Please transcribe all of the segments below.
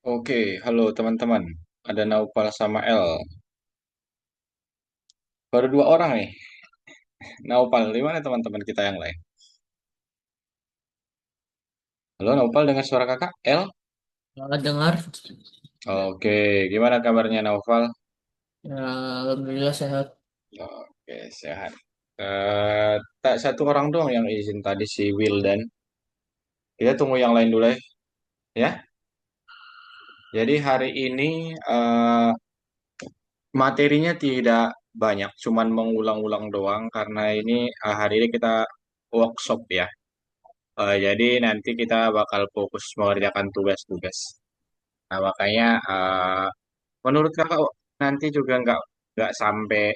Oke, halo teman-teman. Ada Naupal sama El. Baru dua orang nih. Naupal, di mana teman-teman kita yang lain? Halo Naupal, dengar suara kakak? El? Nggak dengar. Oke, gimana kabarnya Naufal? Ya, alhamdulillah sehat. Oke, sehat. Tak satu orang doang yang izin tadi si Wildan. Kita tunggu yang lain dulu ya. Ya. Jadi hari ini materinya tidak banyak, cuman mengulang-ulang doang karena ini hari ini kita workshop ya. Jadi nanti kita bakal fokus mengerjakan tugas-tugas. Nah, makanya menurut kakak nanti juga nggak sampai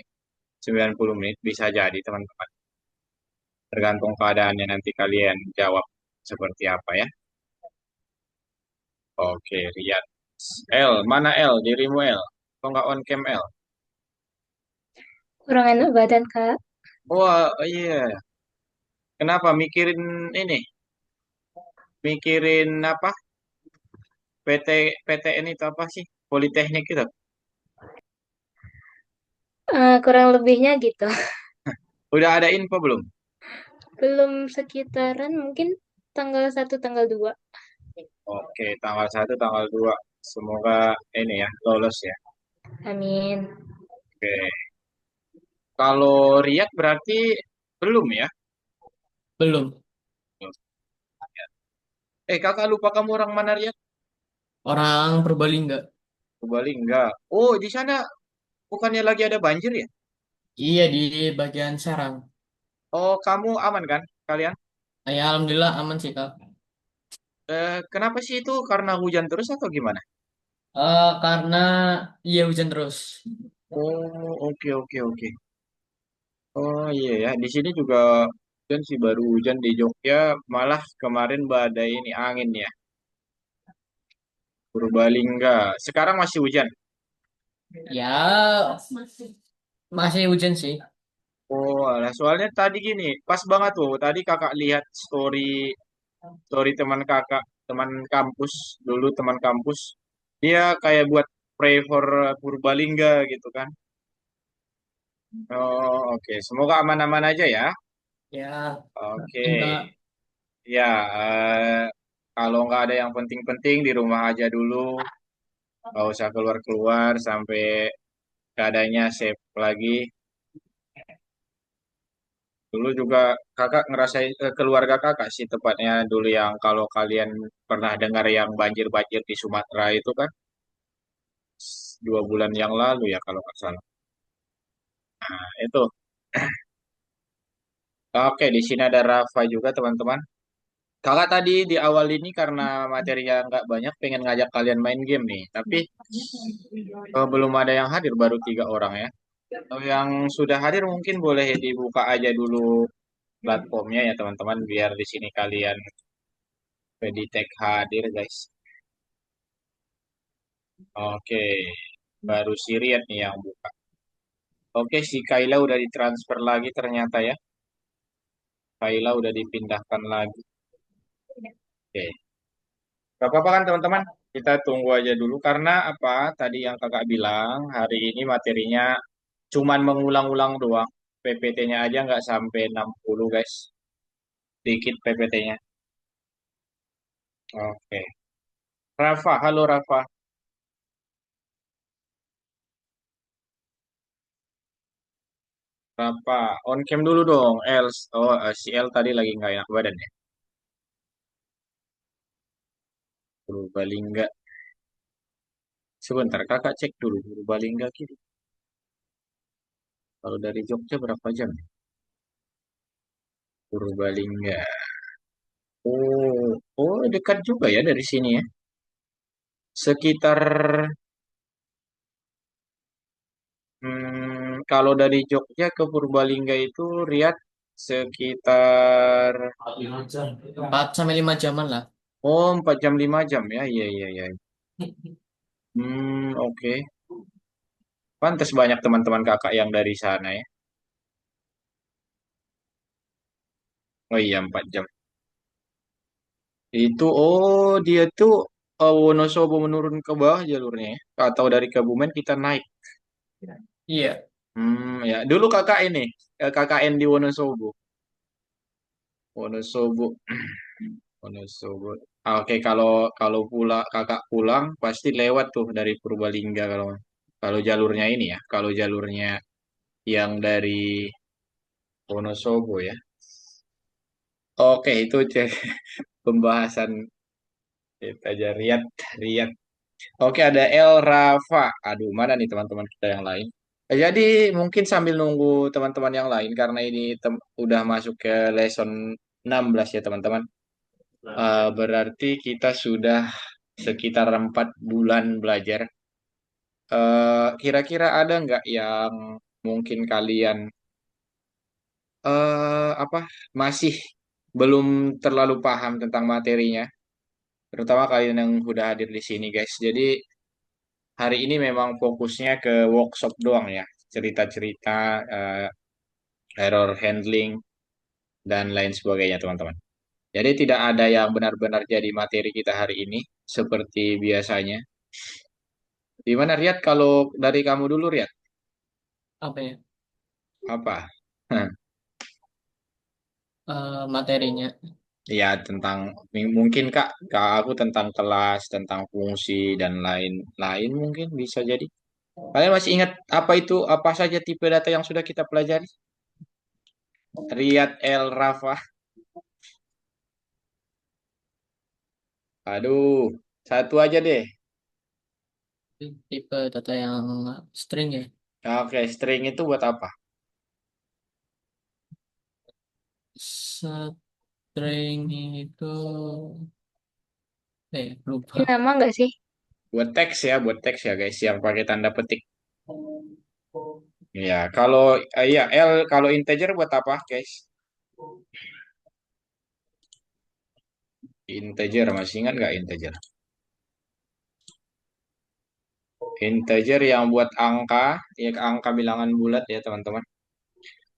90 menit bisa jadi teman-teman. Tergantung keadaannya nanti kalian jawab seperti apa ya. Oke, lihat. L, mana L? Dirimu L? Kok nggak on cam L? Kurang enak badan, Kak. Wah, iya. Kenapa mikirin ini? Mikirin apa? PTN itu apa sih? Politeknik itu. Kurang lebihnya gitu. Udah ada info belum? Belum sekitaran mungkin tanggal 1, tanggal 2. Oke, tanggal 1, tanggal 2. Semoga ini ya, lolos ya. Amin. Oke. Kalau Riak berarti belum ya? Belum. Kakak lupa kamu orang mana Riak? Orang Purbalingga. Ke Bali enggak. Oh, di sana bukannya lagi ada banjir ya? Iya, di bagian Serang. Oh, kamu aman kan kalian? Ya, alhamdulillah aman sih, Kak. Kenapa sih itu? Karena hujan terus atau gimana? Karena iya hujan terus. Oh, oke oke oke. Oh iya ya, di sini juga hujan sih baru hujan di Jogja, malah kemarin badai ini angin ya. Purbalingga. Sekarang masih hujan. Ya, masih hujan sih. Oh, alah. Soalnya tadi gini, pas banget tuh. Tadi kakak lihat story story teman kakak, teman kampus dulu teman kampus. Dia kayak buat pray for Purbalingga gitu kan. Oh, oke. Semoga aman-aman aja ya. Ya, Oke. enggak. Ya, kalau nggak ada yang penting-penting di rumah aja dulu. Nggak usah keluar-keluar sampai keadaannya safe lagi. Dulu juga kakak ngerasain keluarga kakak sih tepatnya dulu yang kalau kalian pernah dengar yang banjir-banjir di Sumatera itu kan 2 bulan yang lalu ya kalau nggak salah. Nah, itu. Oke, di sini ada Rafa juga teman-teman. Kakak tadi di awal ini karena materinya nggak banyak pengen ngajak kalian main game nih. Tapi belum ada yang hadir baru 3 orang ya. Kalau yang sudah hadir mungkin boleh dibuka aja dulu platformnya ya teman-teman biar di sini kalian Tag hadir guys. Oke, baru si Riyad nih yang buka. Oke, si Kaila udah ditransfer lagi ternyata ya. Kaila udah dipindahkan lagi. Oke, gak apa-apa kan teman-teman? Kita tunggu aja dulu karena apa? Tadi yang kakak bilang hari ini materinya cuman mengulang-ulang doang. PPT-nya aja nggak sampai 60 guys. Dikit PPT-nya. Oke. Rafa, halo Rafa. Rafa, on cam dulu dong. Oh, si El tadi lagi nggak enak badan ya. Purbalingga. Sebentar, kakak cek dulu Purbalingga kiri. Kalau dari Jogja berapa jam? Purbalingga. Oh, oh dekat juga ya dari sini ya. Sekitar kalau dari Jogja ke Purbalingga itu Riyad sekitar 4 sampai 5 jaman lah. 4 jam 5 jam ya. Iya iya iya. Oke. Pantas banyak teman-teman kakak yang dari sana ya. Oh iya 4 jam. Itu, oh dia tuh Wonosobo menurun ke bawah jalurnya ya. Atau dari Kebumen kita naik. Iya. Ya. Dulu kakak ini, KKN di Wonosobo. Wonosobo, Wonosobo. Oke, kalau kalau kakak pulang pasti lewat tuh dari Purbalingga kalau kalau jalurnya ini ya. Kalau jalurnya yang dari Wonosobo ya. Oke, itu cek pembahasan kita aja Riyad, Riyad. Oke, ada El Rafa. Aduh, mana nih teman-teman kita yang lain? Jadi mungkin sambil nunggu teman-teman yang lain karena ini udah masuk ke lesson 16 ya teman-teman. Berarti kita sudah sekitar 4 bulan belajar. Kira-kira ada nggak yang mungkin kalian apa masih belum terlalu paham tentang materinya, terutama kalian yang udah hadir di sini, guys. Jadi hari ini memang fokusnya ke workshop doang ya, cerita-cerita, error handling dan lain sebagainya, teman-teman. Jadi tidak ada yang benar-benar jadi materi kita hari ini seperti biasanya. Di mana Riyad? Kalau dari kamu dulu Riyad, Apa ya? apa? Materinya. Ya tentang mungkin Kak aku tentang kelas, tentang fungsi dan lain-lain mungkin bisa jadi. Kalian masih ingat apa itu apa saja tipe data yang sudah kita pelajari? Riyad El Rafa. Aduh, satu aja deh. Tipe data yang string ya. Oke, string itu buat apa? String itu Ini lupa. nama nggak sih? Buat teks ya guys, yang pakai tanda petik. Ya, kalau ya L kalau integer buat apa, guys? Integer masih ingat nggak integer? Integer yang buat angka, ya angka bilangan bulat ya teman-teman.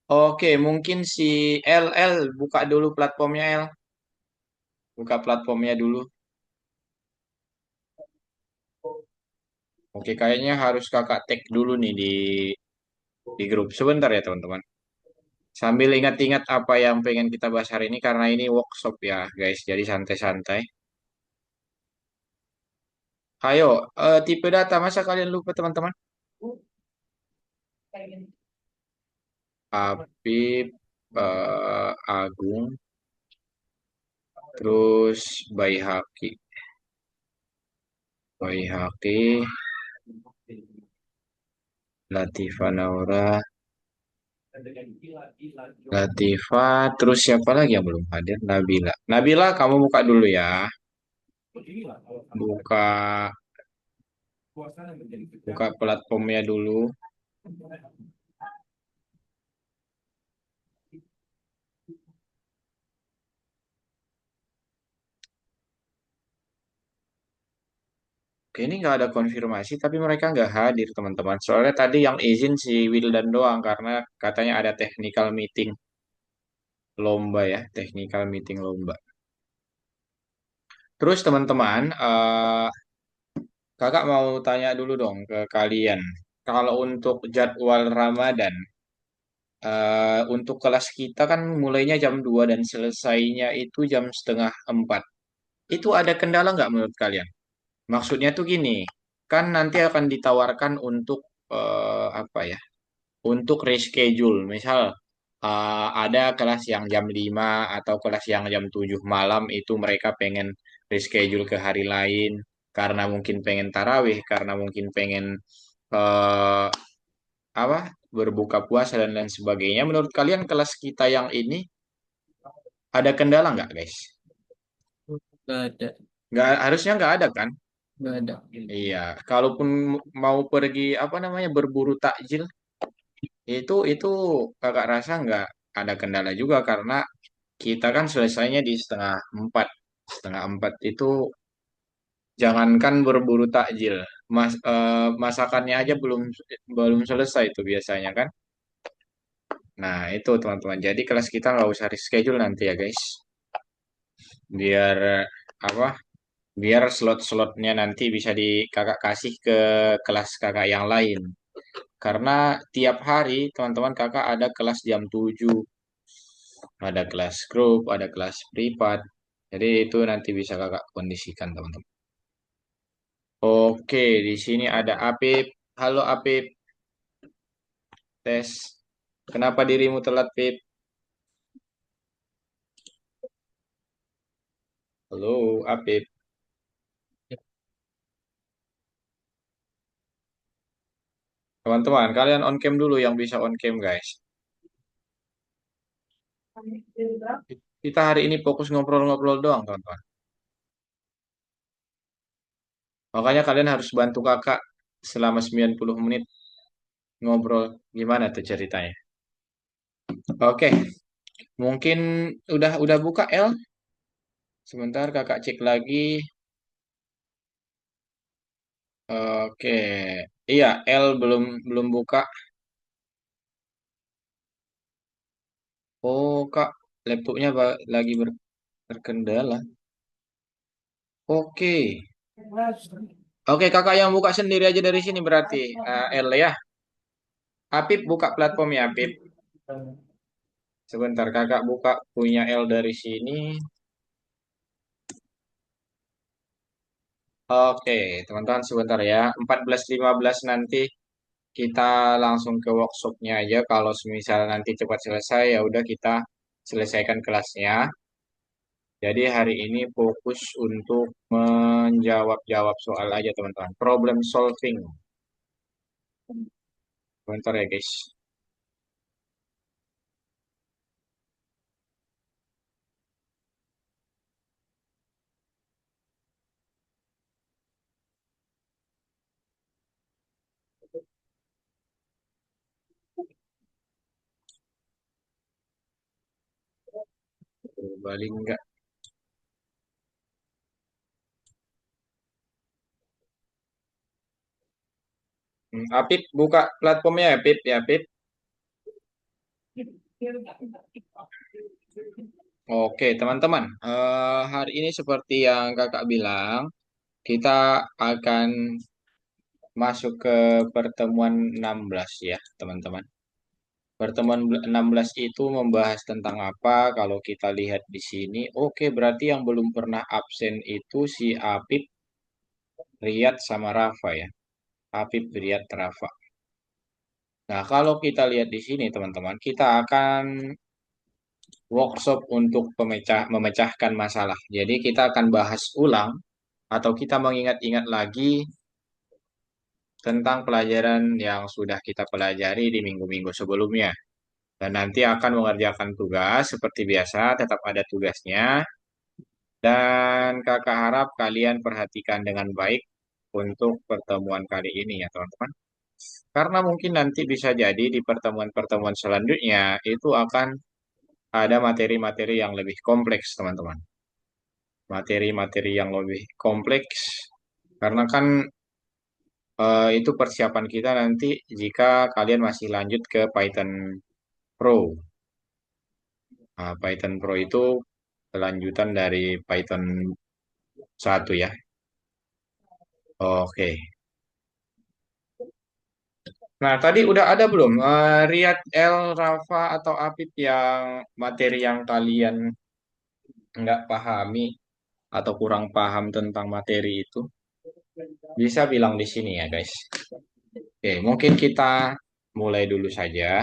Oke, mungkin si L buka dulu platformnya L, buka platformnya dulu. Oke, kayaknya harus kakak tag dulu nih di grup. Sebentar ya teman-teman. Sambil ingat-ingat apa yang pengen kita bahas hari ini karena ini workshop ya guys, jadi santai-santai. Ayo, tipe data masa kalian lupa teman-teman? Apip, Agung, terus Baihaki, Baihaki, Latifa Naura, Latifa, terus siapa lagi yang belum hadir? Nabila. Nabila, kamu buka dulu ya. Buka buka platformnya dulu. Oke, ini nggak ada konfirmasi, tapi mereka nggak hadir, teman-teman. Soalnya tadi yang izin si Wildan doang, karena katanya ada technical meeting lomba ya, technical meeting lomba. Terus teman-teman, kakak mau tanya dulu dong ke kalian. Kalau untuk jadwal Ramadan, untuk kelas kita kan mulainya jam 2 dan selesainya itu jam setengah 4. Itu ada kendala nggak menurut kalian? Maksudnya tuh gini, kan nanti akan ditawarkan untuk apa ya? Untuk reschedule. Misal ada kelas yang jam 5 atau kelas yang jam 7 malam itu mereka pengen reschedule ke hari lain karena mungkin pengen tarawih, karena mungkin pengen eh, apa berbuka puasa dan lain sebagainya. Menurut kalian kelas kita yang ini ada kendala nggak, guys? Nggak ada. Harusnya nggak ada kan? Nggak ada. Iya, kalaupun mau pergi apa namanya berburu takjil itu kakak rasa nggak ada kendala juga karena kita kan selesainya di setengah 4. Setengah 4 itu jangankan berburu takjil, masakannya aja belum belum selesai itu biasanya kan. Nah itu teman-teman. Jadi kelas kita nggak usah reschedule nanti ya guys. Biar apa? Biar slot-slotnya nanti bisa di kakak kasih ke kelas kakak yang lain. Karena tiap hari teman-teman kakak ada kelas jam 7, ada kelas grup, ada kelas privat. Jadi itu nanti bisa kakak kondisikan teman-teman. Oke, di sini ada Apip. Halo Apip, tes. Kenapa dirimu telat, Pip? Halo, Apip. Teman-teman, kalian on cam dulu yang bisa on cam, guys. Kita hari ini fokus ngobrol-ngobrol doang, teman-teman. Makanya kalian harus bantu kakak selama 90 menit ngobrol. Gimana tuh ceritanya? Oke, mungkin udah buka L. Sebentar kakak cek lagi. Oke. Iya, L belum belum buka. Oh, Kak, laptopnya lagi berkendala. Oke. Oke, kakak yang buka sendiri aja dari sini berarti. L ya. Apip buka platformnya, Apip. Sebentar, kakak buka punya L dari sini. Oke, teman-teman sebentar ya. 14.15 nanti kita langsung ke workshopnya aja. Kalau misal nanti cepat selesai, ya udah kita selesaikan kelasnya. Jadi hari ini fokus untuk menjawab-jawab soal aja, teman-teman. Problem solving. Sebentar ya, guys. Balik enggak? Apip buka platformnya ya, Pip ya, Pip. Oke, teman-teman. Hari ini seperti yang kakak bilang, kita akan masuk ke pertemuan 16 ya, teman-teman. Pertemuan 16 itu membahas tentang apa? Kalau kita lihat di sini, oke, berarti yang belum pernah absen itu si Apip, Riyad, sama Rafa ya. Apip, Riyad, Rafa. Nah, kalau kita lihat di sini, teman-teman, kita akan workshop untuk memecahkan masalah. Jadi kita akan bahas ulang atau kita mengingat-ingat lagi tentang pelajaran yang sudah kita pelajari di minggu-minggu sebelumnya. Dan nanti akan mengerjakan tugas seperti biasa, tetap ada tugasnya. Dan kakak harap kalian perhatikan dengan baik untuk pertemuan kali ini ya teman-teman. Karena mungkin nanti bisa jadi di pertemuan-pertemuan selanjutnya itu akan ada materi-materi yang lebih kompleks teman-teman. Materi-materi yang lebih kompleks. Karena kan itu persiapan kita nanti jika kalian masih lanjut ke Python Pro. Nah, Python Pro itu kelanjutan dari Python 1 ya. Oke. Nah, tadi udah ada belum Riyad, L, Rafa, atau Apip yang materi yang kalian nggak pahami atau kurang paham tentang materi itu? Bisa bilang di sini ya, guys. Oke, mungkin kita mulai dulu saja.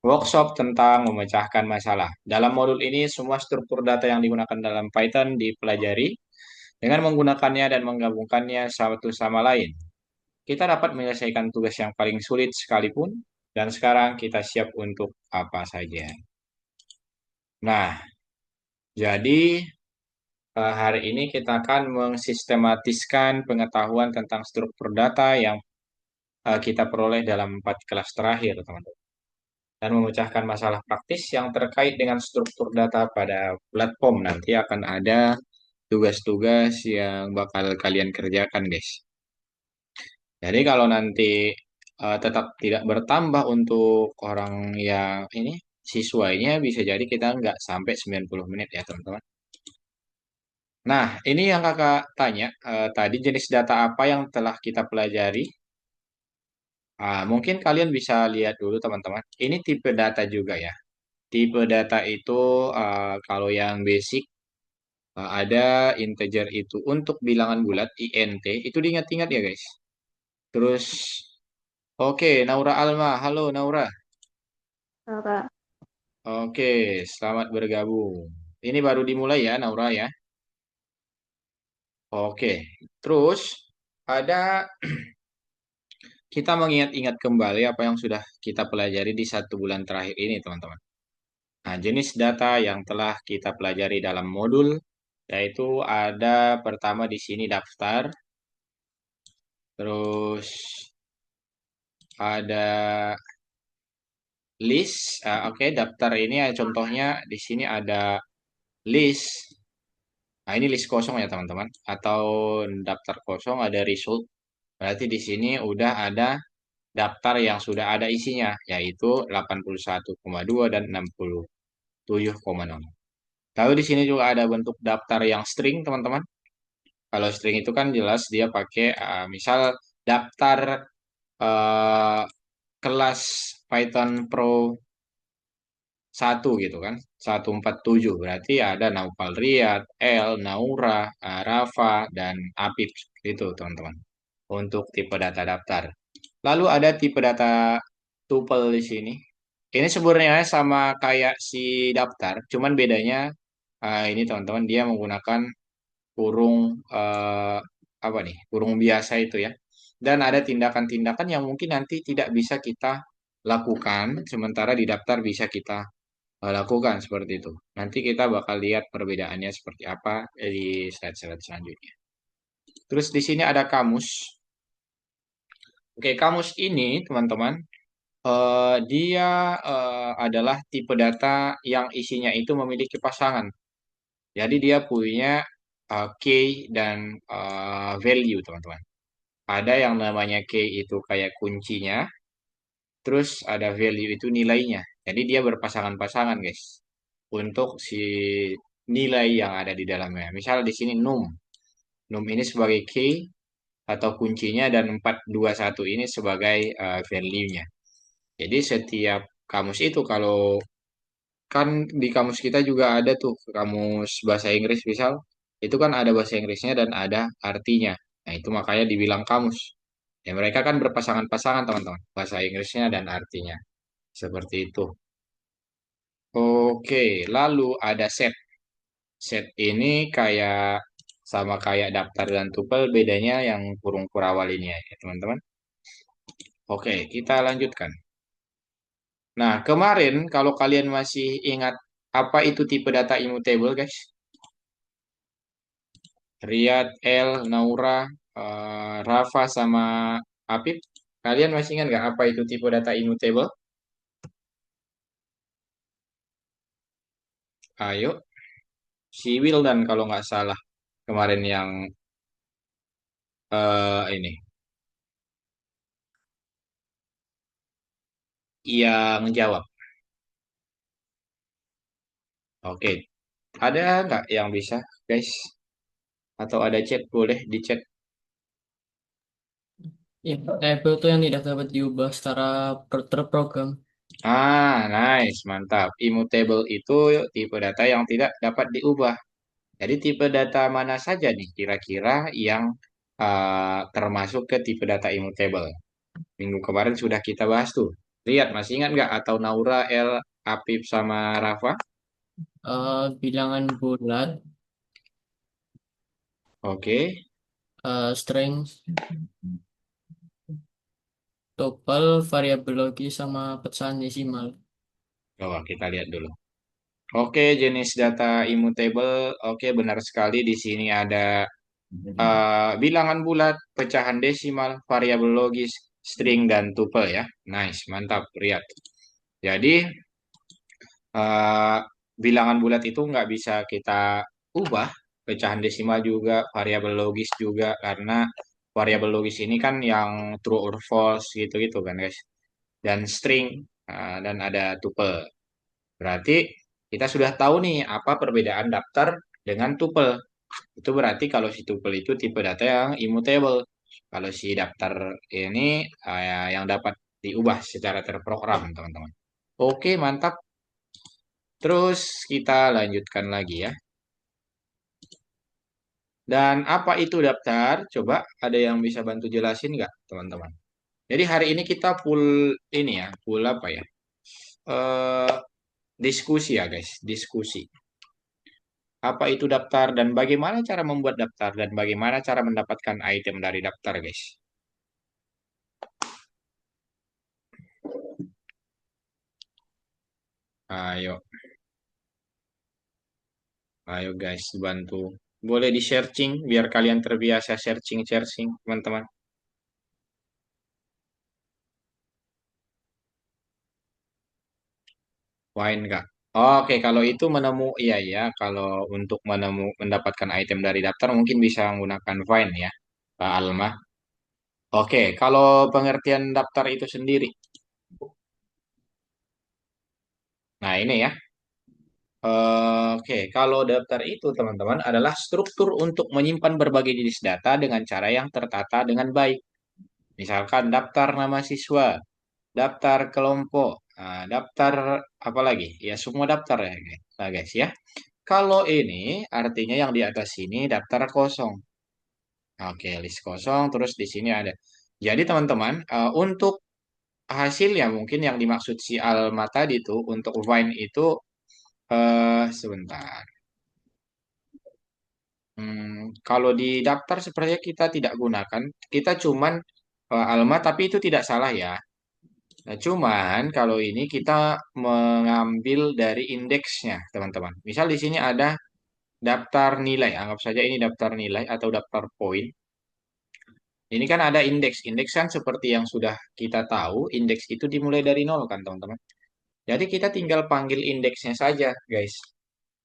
Workshop tentang memecahkan masalah. Dalam modul ini, semua struktur data yang digunakan dalam Python dipelajari dengan menggunakannya dan menggabungkannya satu sama lain. Kita dapat menyelesaikan tugas yang paling sulit sekalipun, dan sekarang kita siap untuk apa saja. Nah, jadi hari ini kita akan mensistematiskan pengetahuan tentang struktur data yang kita peroleh dalam 4 kelas terakhir, teman-teman. Dan memecahkan masalah praktis yang terkait dengan struktur data pada platform. Nanti akan ada tugas-tugas yang bakal kalian kerjakan, guys. Jadi kalau nanti tetap tidak bertambah untuk orang yang ini, siswanya bisa jadi kita nggak sampai 90 menit ya, teman-teman. Nah, ini yang kakak tanya tadi jenis data apa yang telah kita pelajari. Mungkin kalian bisa lihat dulu teman-teman. Ini tipe data juga ya. Tipe data itu kalau yang basic ada integer itu untuk bilangan bulat int itu diingat-ingat ya guys. Terus oke, Naura Alma, halo Naura. Kakak. Oke, selamat bergabung. Ini baru dimulai ya Naura ya. Oke, terus ada kita mengingat-ingat kembali apa yang sudah kita pelajari di 1 bulan terakhir ini teman-teman. Nah, jenis data yang telah kita pelajari dalam modul yaitu ada pertama di sini daftar, terus ada list. Oke, daftar ini contohnya di sini ada list. Nah, ini list kosong ya teman-teman. Atau daftar kosong ada result. Berarti di sini udah ada daftar yang sudah ada isinya yaitu 81,2 dan 67,0. Lalu di sini juga ada bentuk daftar yang string teman-teman. Kalau string itu kan jelas dia pakai misal daftar eh, kelas Python Pro 1 gitu kan. 147 berarti ada Naufal Riyad, L, Naura, Rafa, dan Apip itu teman-teman. Untuk tipe data daftar. Lalu ada tipe data tuple di sini. Ini sebenarnya sama kayak si daftar, cuman bedanya ini teman-teman dia menggunakan kurung apa nih? Kurung biasa itu ya. Dan ada tindakan-tindakan yang mungkin nanti tidak bisa kita lakukan, sementara di daftar bisa kita lakukan seperti itu. Nanti kita bakal lihat perbedaannya seperti apa di slide-slide selanjutnya. Terus di sini ada kamus. Oke, kamus ini teman-teman dia adalah tipe data yang isinya itu memiliki pasangan. Jadi dia punya key dan value, teman-teman. Ada yang namanya key itu kayak kuncinya, terus ada value itu nilainya. Jadi dia berpasangan-pasangan, guys. Untuk si nilai yang ada di dalamnya. Misal di sini num. Num ini sebagai key atau kuncinya dan 421 ini sebagai value-nya. Jadi setiap kamus itu kalau kan di kamus kita juga ada tuh kamus bahasa Inggris misal itu kan ada bahasa Inggrisnya dan ada artinya. Nah itu makanya dibilang kamus. Ya mereka kan berpasangan-pasangan teman-teman bahasa Inggrisnya dan artinya seperti itu. Oke, lalu ada set. Set ini kayak sama kayak daftar dan tupel bedanya yang kurung kurawal ini ya teman-teman. Oke, kita lanjutkan. Nah, kemarin kalau kalian masih ingat apa itu tipe data immutable, guys? Riyad, El, Naura, Rafa, sama Apip. Kalian masih ingat nggak apa itu tipe data immutable? Ayo, si Wildan kalau nggak salah kemarin ini yang jawab. Oke, ada nggak yang bisa, guys? Atau ada chat boleh di chat. Ya, label itu yang tidak dapat diubah secara terprogram. Nice, mantap. Immutable itu tipe data yang tidak dapat diubah. Jadi tipe data mana saja nih kira-kira yang termasuk ke tipe data immutable? Minggu kemarin sudah kita bahas tuh. Lihat, masih ingat nggak? Atau Naura, El, Apip, sama Rafa? Bilangan bulat, Oke, string, tuple, variabel logis, sama pecahan desimal. coba kita lihat dulu. Oke, jenis data immutable. Oke, benar sekali di sini ada bilangan bulat, pecahan desimal, variabel logis, string, dan tuple ya. Nice, mantap, lihat. Jadi, eh, bilangan bulat itu nggak bisa kita ubah, pecahan desimal juga, variabel logis juga, karena variabel logis ini kan yang true or false gitu-gitu kan guys. Dan string, dan ada tuple. Berarti kita sudah tahu nih apa perbedaan daftar dengan tuple. Itu berarti kalau si tuple itu tipe data yang immutable. Kalau si daftar ini yang dapat diubah secara terprogram, teman-teman. Oke, mantap. Terus kita lanjutkan lagi ya. Dan apa itu daftar? Coba ada yang bisa bantu jelasin nggak, teman-teman? Jadi hari ini kita full ini ya, full apa ya? Eh, diskusi ya, guys. Diskusi. Apa itu daftar dan bagaimana cara membuat daftar dan bagaimana cara mendapatkan item dari daftar, guys? Ayo, ayo guys, bantu. Boleh di searching biar kalian terbiasa searching-searching, teman-teman. Wine Kak. Oke, kalau itu iya ya, kalau untuk mendapatkan item dari daftar mungkin bisa menggunakan Vine ya, Pak Alma. Oke, kalau pengertian daftar itu sendiri. Nah, ini ya. Oke, kalau daftar itu teman-teman adalah struktur untuk menyimpan berbagai jenis data dengan cara yang tertata dengan baik. Misalkan daftar nama siswa, daftar kelompok, daftar apa lagi? Ya semua daftar ya, guys. Nah, guys ya. Kalau ini artinya yang di atas ini daftar kosong. Oke, list kosong. Terus di sini ada. Jadi teman-teman, untuk hasilnya mungkin yang dimaksud si Alma tadi itu untuk Vine itu sebentar. Kalau di daftar sepertinya kita tidak gunakan, kita cuman Alma, tapi itu tidak salah ya. Nah, cuman kalau ini kita mengambil dari indeksnya, teman-teman. Misal di sini ada daftar nilai, anggap saja ini daftar nilai atau daftar poin. Ini kan ada indeks. Indeks kan seperti yang sudah kita tahu, indeks itu dimulai dari nol kan, teman-teman. Jadi kita tinggal panggil indeksnya saja, guys.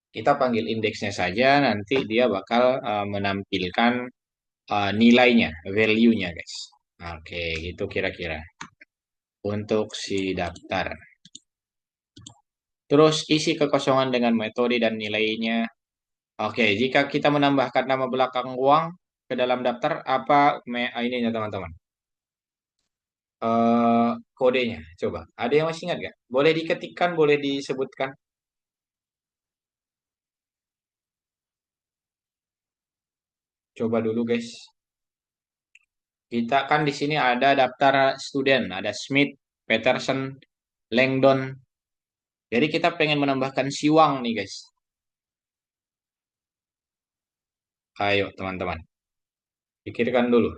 Kita panggil indeksnya saja, nanti dia bakal menampilkan nilainya, value-nya, guys. Oke, gitu kira-kira untuk si daftar. Terus isi kekosongan dengan metode dan nilainya. Oke, jika kita menambahkan nama belakang uang ke dalam daftar, apa ininya teman-teman? Eh kodenya, coba. Ada yang masih ingat nggak? Boleh diketikkan, boleh disebutkan. Coba dulu, guys. Kita kan di sini ada daftar student, ada Smith, Peterson, Langdon. Jadi kita pengen menambahkan Siwang nih, guys. Ayo, teman-teman. Pikirkan dulu.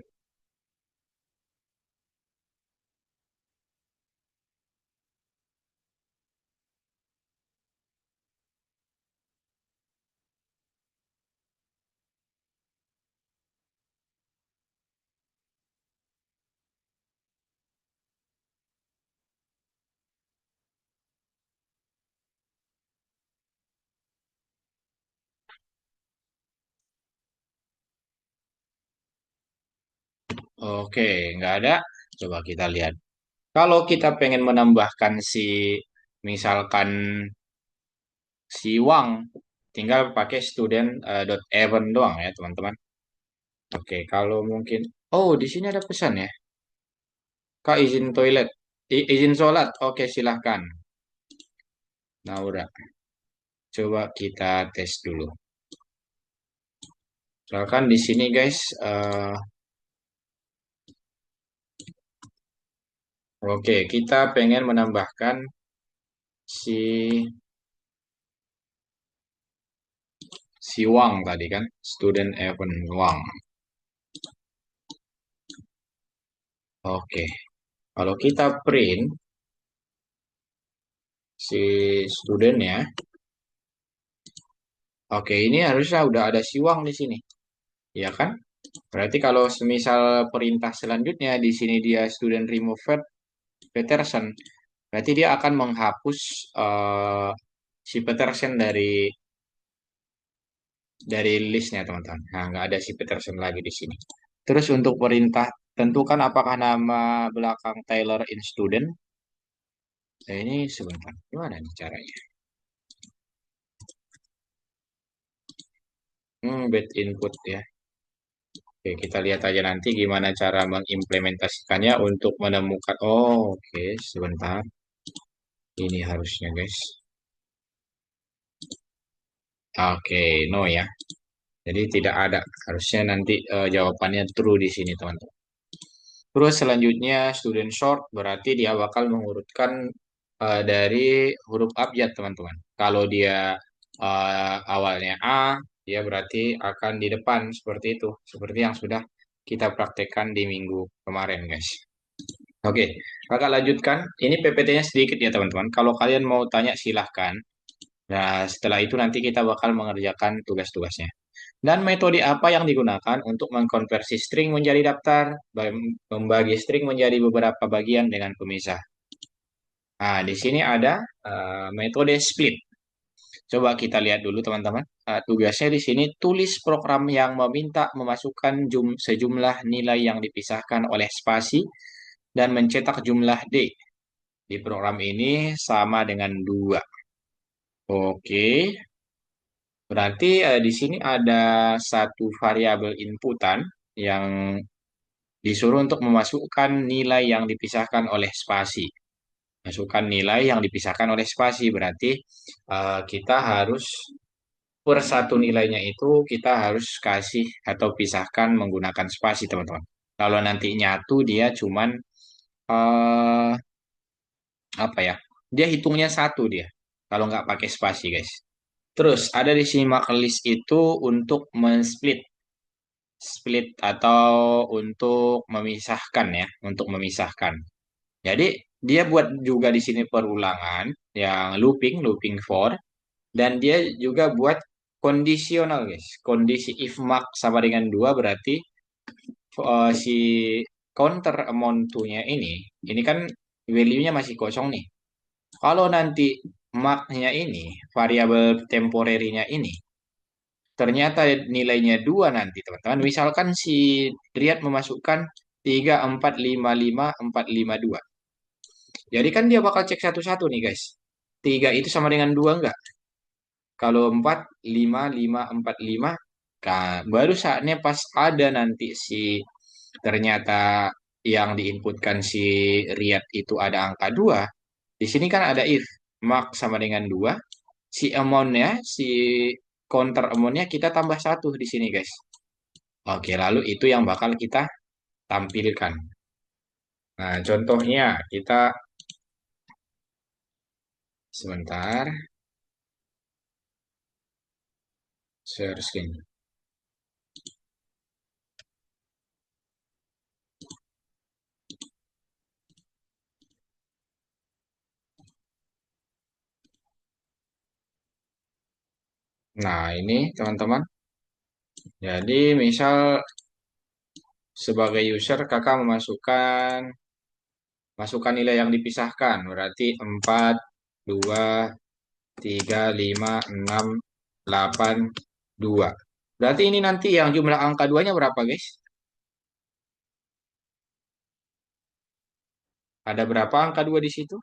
Oke, nggak ada. Coba kita lihat. Kalau kita pengen menambahkan misalkan si Wang, tinggal pakai student dot event doang ya, teman-teman. Oke, kalau mungkin, oh di sini ada pesan ya. Kak izin toilet, izin sholat. Oke, silahkan. Naura, coba kita tes dulu. Misalkan di sini guys, oke, kita pengen menambahkan si si Wang tadi kan, student event Wang. Oke, kalau kita print si studentnya, oke ini harusnya udah ada si Wang di sini, ya kan? Berarti kalau semisal perintah selanjutnya di sini dia student removed Peterson, berarti dia akan menghapus si Peterson dari listnya teman-teman. Nah, nggak ada si Peterson lagi di sini. Terus untuk perintah tentukan apakah nama belakang Taylor in student. Nah, ini sebentar. Gimana nih caranya? Bad input ya. Oke, kita lihat aja nanti gimana cara mengimplementasikannya untuk menemukan. Oh, oke, sebentar. Ini harusnya, guys. Oke, no ya. Jadi tidak ada. Harusnya nanti jawabannya true di sini, teman-teman. Terus selanjutnya student short berarti dia bakal mengurutkan dari huruf abjad, teman-teman. Kalau dia awalnya A, dia berarti akan di depan seperti itu. Seperti yang sudah kita praktekkan di minggu kemarin, guys. Oke, kakak lanjutkan. Ini PPT-nya sedikit ya, teman-teman. Kalau kalian mau tanya silahkan. Nah, setelah itu nanti kita bakal mengerjakan tugas-tugasnya. Dan metode apa yang digunakan untuk mengkonversi string menjadi daftar, membagi string menjadi beberapa bagian dengan pemisah. Nah, di sini ada metode split. Coba kita lihat dulu, teman-teman. Tugasnya di sini tulis program yang meminta memasukkan sejumlah nilai yang dipisahkan oleh spasi dan mencetak jumlah D. Di program ini sama dengan 2. Oke, berarti di sini ada satu variabel inputan yang disuruh untuk memasukkan nilai yang dipisahkan oleh spasi. Masukkan nilai yang dipisahkan oleh spasi berarti kita harus per satu nilainya itu kita harus kasih atau pisahkan menggunakan spasi, teman-teman. Kalau nanti nyatu dia cuman eh, apa ya? Dia hitungnya satu dia. Kalau nggak pakai spasi, guys. Terus ada di sini list itu untuk men-split split atau untuk memisahkan ya, untuk memisahkan. Jadi dia buat juga di sini perulangan yang looping for dan dia juga buat kondisional, guys. Kondisi if mark sama dengan 2 berarti si counter amount to-nya ini kan value-nya masih kosong nih. Kalau nanti mark-nya ini, variabel temporary-nya ini ternyata nilainya 2 nanti, teman-teman. Misalkan si Riyad memasukkan 3, 4, 5, 5, 4, 5, 2. Jadi kan dia bakal cek satu-satu nih, guys. 3 itu sama dengan 2 enggak? Kalau 4, 5, 5, 4, 5, baru saatnya pas ada nanti si ternyata yang diinputkan si Riyad itu ada angka 2. Di sini kan ada if mark sama dengan 2, si amount-nya, si counter amount-nya kita tambah satu di sini, guys. Oke, lalu itu yang bakal kita tampilkan. Nah, contohnya kita sebentar share screen. Nah, ini teman-teman. Jadi, misal sebagai user kakak masukkan nilai yang dipisahkan. Berarti 4, 2, 3, 5, 6, 8, 2. Berarti ini nanti yang jumlah angka 2-nya berapa, guys? Ada berapa angka 2 di situ?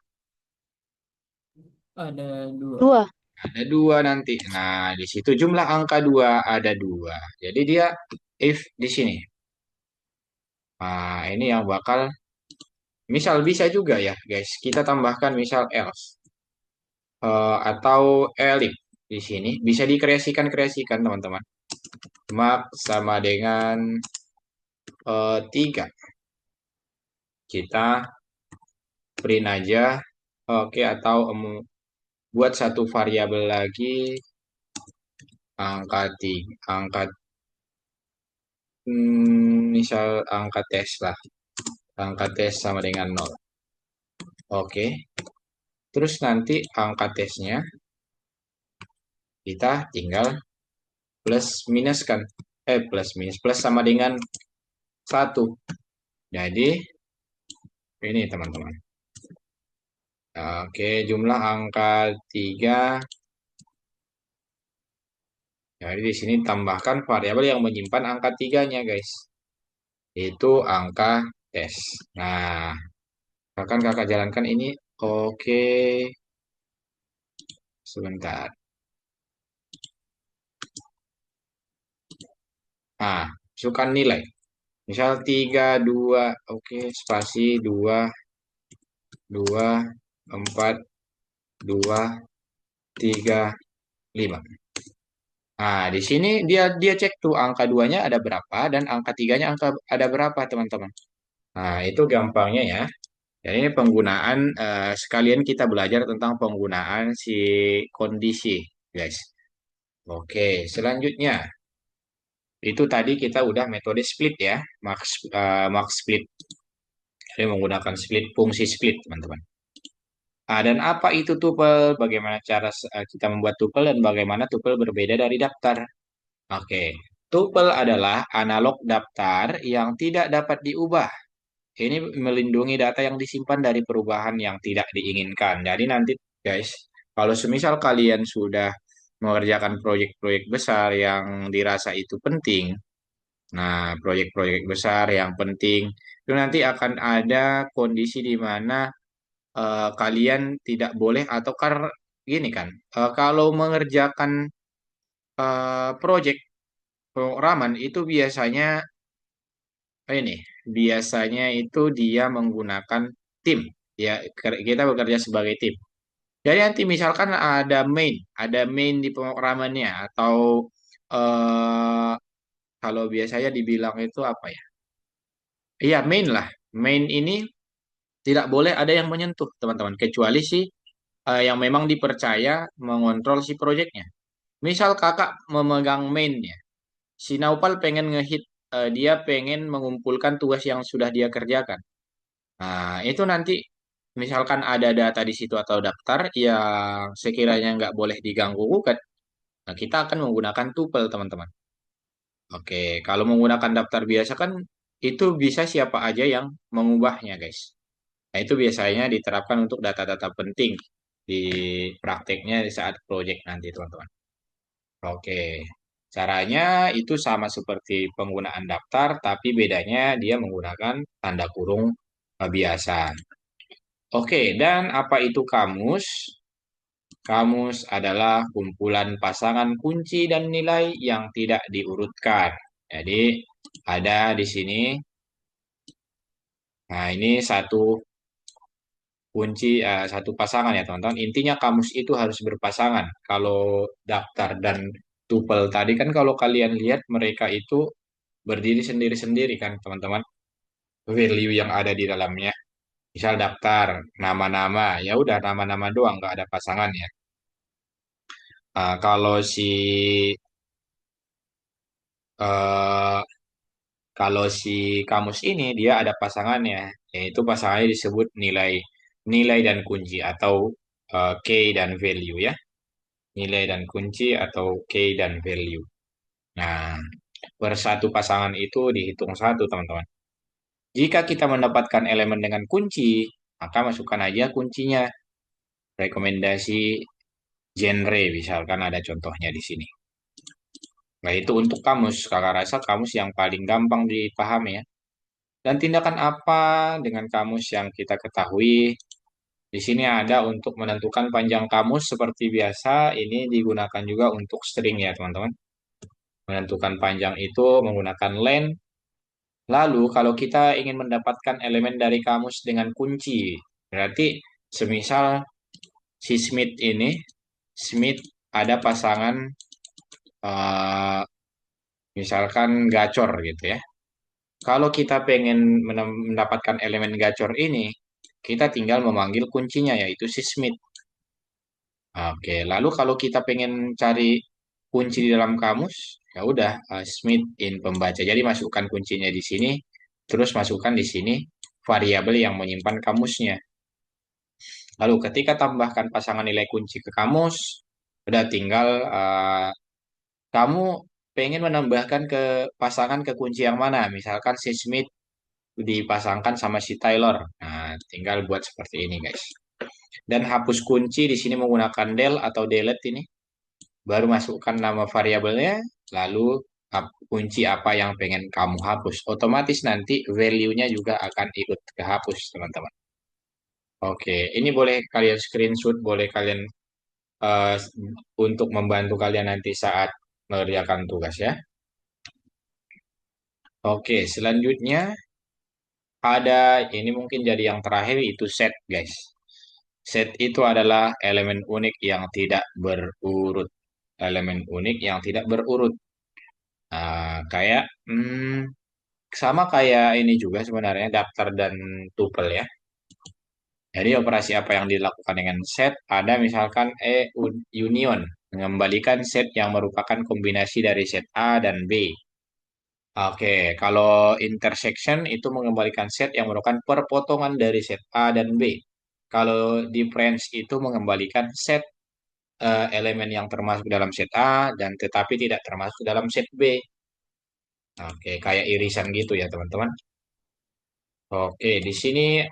Ada 2. Dua. Ada 2 nanti. Nah, di situ jumlah angka 2 ada 2. Jadi dia if di sini. Nah, ini yang bakal misal bisa juga ya, guys. Kita tambahkan misal else atau elif di sini bisa dikreasikan teman-teman. Mark sama dengan 3. Kita print aja. Oke, atau buat satu variabel lagi angka 3, misal angka tes lah. Angka tes sama dengan 0. Oke. Terus nanti angka tesnya kita tinggal plus minus kan. Plus minus. Plus sama dengan 1. Jadi ini teman-teman. Oke, jumlah angka 3. Jadi di sini tambahkan variabel yang menyimpan angka 3-nya, guys. Itu angka tes. Nah, akan kakak jalankan ini. Oke, sebentar. Nah, masukkan nilai. Misal 3 2 oke, spasi 2 2 4 2 3 5. Nah, di sini dia cek tuh angka duanya ada berapa dan angka tiganya angka ada berapa, teman-teman. Nah, itu gampangnya ya. Jadi ini penggunaan sekalian kita belajar tentang penggunaan si kondisi, guys. Oke, selanjutnya itu tadi kita udah metode split ya, max split. Jadi menggunakan split fungsi split, teman-teman. Dan apa itu tuple? Bagaimana cara kita membuat tuple dan bagaimana tuple berbeda dari daftar? Oke, tuple adalah analog daftar yang tidak dapat diubah. Ini melindungi data yang disimpan dari perubahan yang tidak diinginkan. Jadi nanti guys, kalau semisal kalian sudah mengerjakan proyek-proyek besar yang dirasa itu penting, nah proyek-proyek besar yang penting itu nanti akan ada kondisi di mana kalian tidak boleh atau gini kan, kalau mengerjakan proyek pemrograman itu ini biasanya itu dia menggunakan tim ya, kita bekerja sebagai tim. Jadi nanti misalkan ada main di pemrogramannya atau eh, kalau biasanya dibilang itu apa ya? Iya, main lah. Main ini tidak boleh ada yang menyentuh, teman-teman, kecuali si yang memang dipercaya mengontrol si proyeknya. Misal kakak memegang mainnya, si Naupal pengen ngehit, dia pengen mengumpulkan tugas yang sudah dia kerjakan. Nah, itu nanti misalkan ada data di situ atau daftar yang sekiranya nggak boleh diganggu gugat, nah kita akan menggunakan tuple, teman-teman. Oke, kalau menggunakan daftar biasa kan itu bisa siapa aja yang mengubahnya, guys. Nah, itu biasanya diterapkan untuk data-data penting di prakteknya di saat project nanti, teman-teman. Oke, caranya itu sama seperti penggunaan daftar, tapi bedanya dia menggunakan tanda kurung biasa. Oke, dan apa itu kamus? Kamus adalah kumpulan pasangan kunci dan nilai yang tidak diurutkan. Jadi, ada di sini. Nah, ini satu pasangan ya, teman-teman. Intinya kamus itu harus berpasangan. Kalau daftar dan tupel tadi kan kalau kalian lihat mereka itu berdiri sendiri-sendiri kan, teman-teman. Value yang ada di dalamnya. Misal daftar, nama-nama, ya udah nama-nama doang, nggak ada pasangan ya. Kalau eh, kalau si kamus ini dia ada pasangannya, yaitu pasangannya disebut nilai nilai dan kunci atau key dan value ya. Nilai dan kunci atau key dan value. Nah, per satu pasangan itu dihitung satu, teman-teman. Jika kita mendapatkan elemen dengan kunci, maka masukkan aja kuncinya. Rekomendasi genre, misalkan ada contohnya di sini. Nah, itu untuk kamus. Kakak rasa kamus yang paling gampang dipahami ya. Dan tindakan apa dengan kamus yang kita ketahui? Di sini ada untuk menentukan panjang kamus seperti biasa. Ini digunakan juga untuk string ya, teman-teman. Menentukan panjang itu menggunakan len. Lalu, kalau kita ingin mendapatkan elemen dari kamus dengan kunci, berarti semisal si Smith ada pasangan eh, misalkan gacor gitu ya. Kalau kita pengen mendapatkan elemen gacor ini, kita tinggal memanggil kuncinya yaitu si Smith. Oke, lalu kalau kita pengen cari kunci di dalam kamus, ya udah Smith in pembaca. Jadi masukkan kuncinya di sini, terus masukkan di sini variabel yang menyimpan kamusnya. Lalu ketika tambahkan pasangan nilai kunci ke kamus, udah tinggal kamu pengen menambahkan ke pasangan ke kunci yang mana. Misalkan si Smith dipasangkan sama si Taylor. Nah, tinggal buat seperti ini, guys. Dan hapus kunci di sini menggunakan del atau delete ini. Baru masukkan nama variabelnya, lalu kunci apa yang pengen kamu hapus. Otomatis nanti value-nya juga akan ikut kehapus, teman-teman. Oke, ini boleh kalian screenshot, boleh kalian eh, untuk membantu kalian nanti saat mengerjakan tugas ya. Oke, selanjutnya ada ini mungkin jadi yang terakhir itu set, guys. Set itu adalah elemen unik yang tidak berurut. Elemen unik yang tidak berurut. Kayak sama kayak ini juga sebenarnya daftar dan tuple ya. Jadi operasi apa yang dilakukan dengan set? Ada misalkan union, mengembalikan set yang merupakan kombinasi dari set A dan B. Oke, kalau intersection itu mengembalikan set yang merupakan perpotongan dari set A dan B. Kalau difference itu mengembalikan set elemen yang termasuk dalam set A dan tetapi tidak termasuk dalam set B. Oke, kayak irisan gitu ya teman-teman. Oke, di sini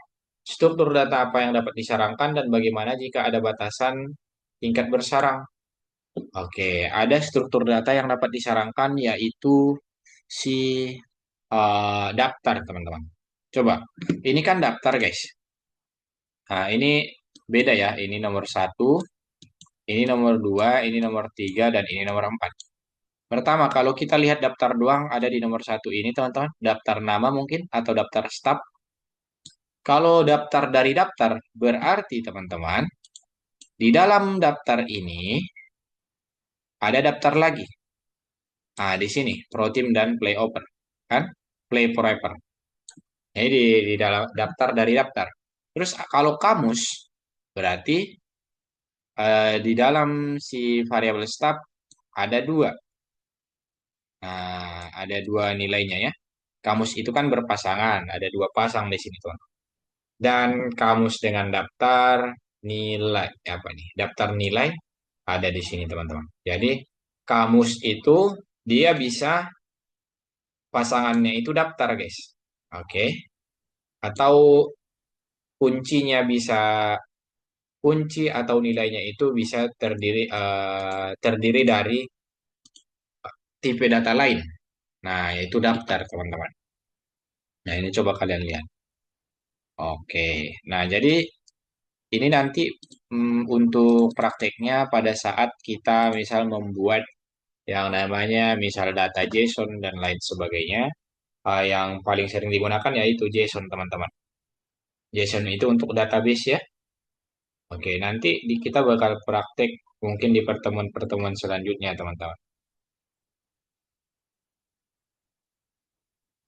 struktur data apa yang dapat disarangkan dan bagaimana jika ada batasan tingkat bersarang. Oke, ada struktur data yang dapat disarangkan yaitu si daftar, teman-teman. Coba, ini kan daftar, guys. Nah, ini beda ya. Ini nomor satu, ini nomor dua, ini nomor tiga, dan ini nomor empat. Pertama, kalau kita lihat daftar doang ada di nomor satu ini, teman-teman. Daftar nama mungkin atau daftar staf. Kalau daftar dari daftar, berarti teman-teman, di dalam daftar ini ada daftar lagi. Nah, di sini, Pro Team dan Play Open. Kan? Play Forever. Jadi di dalam daftar dari daftar. Terus kalau kamus, berarti di dalam si variabel staf ada dua. Nah, ada dua nilainya ya. Kamus itu kan berpasangan, ada dua pasang di sini, tuan. Dan kamus dengan daftar nilai apa nih? Daftar nilai ada di sini, teman-teman. Jadi kamus itu dia bisa pasangannya itu daftar, guys. Oke. Atau kuncinya bisa kunci atau nilainya itu bisa terdiri dari tipe data lain. Nah, yaitu daftar, teman-teman. Nah, ini coba kalian lihat. Oke. Nah, jadi ini nanti untuk prakteknya pada saat kita misal membuat yang namanya misal data JSON dan lain sebagainya, yang paling sering digunakan yaitu JSON, teman-teman. JSON itu untuk database ya. Oke, nanti kita bakal praktek mungkin di pertemuan-pertemuan selanjutnya, teman-teman.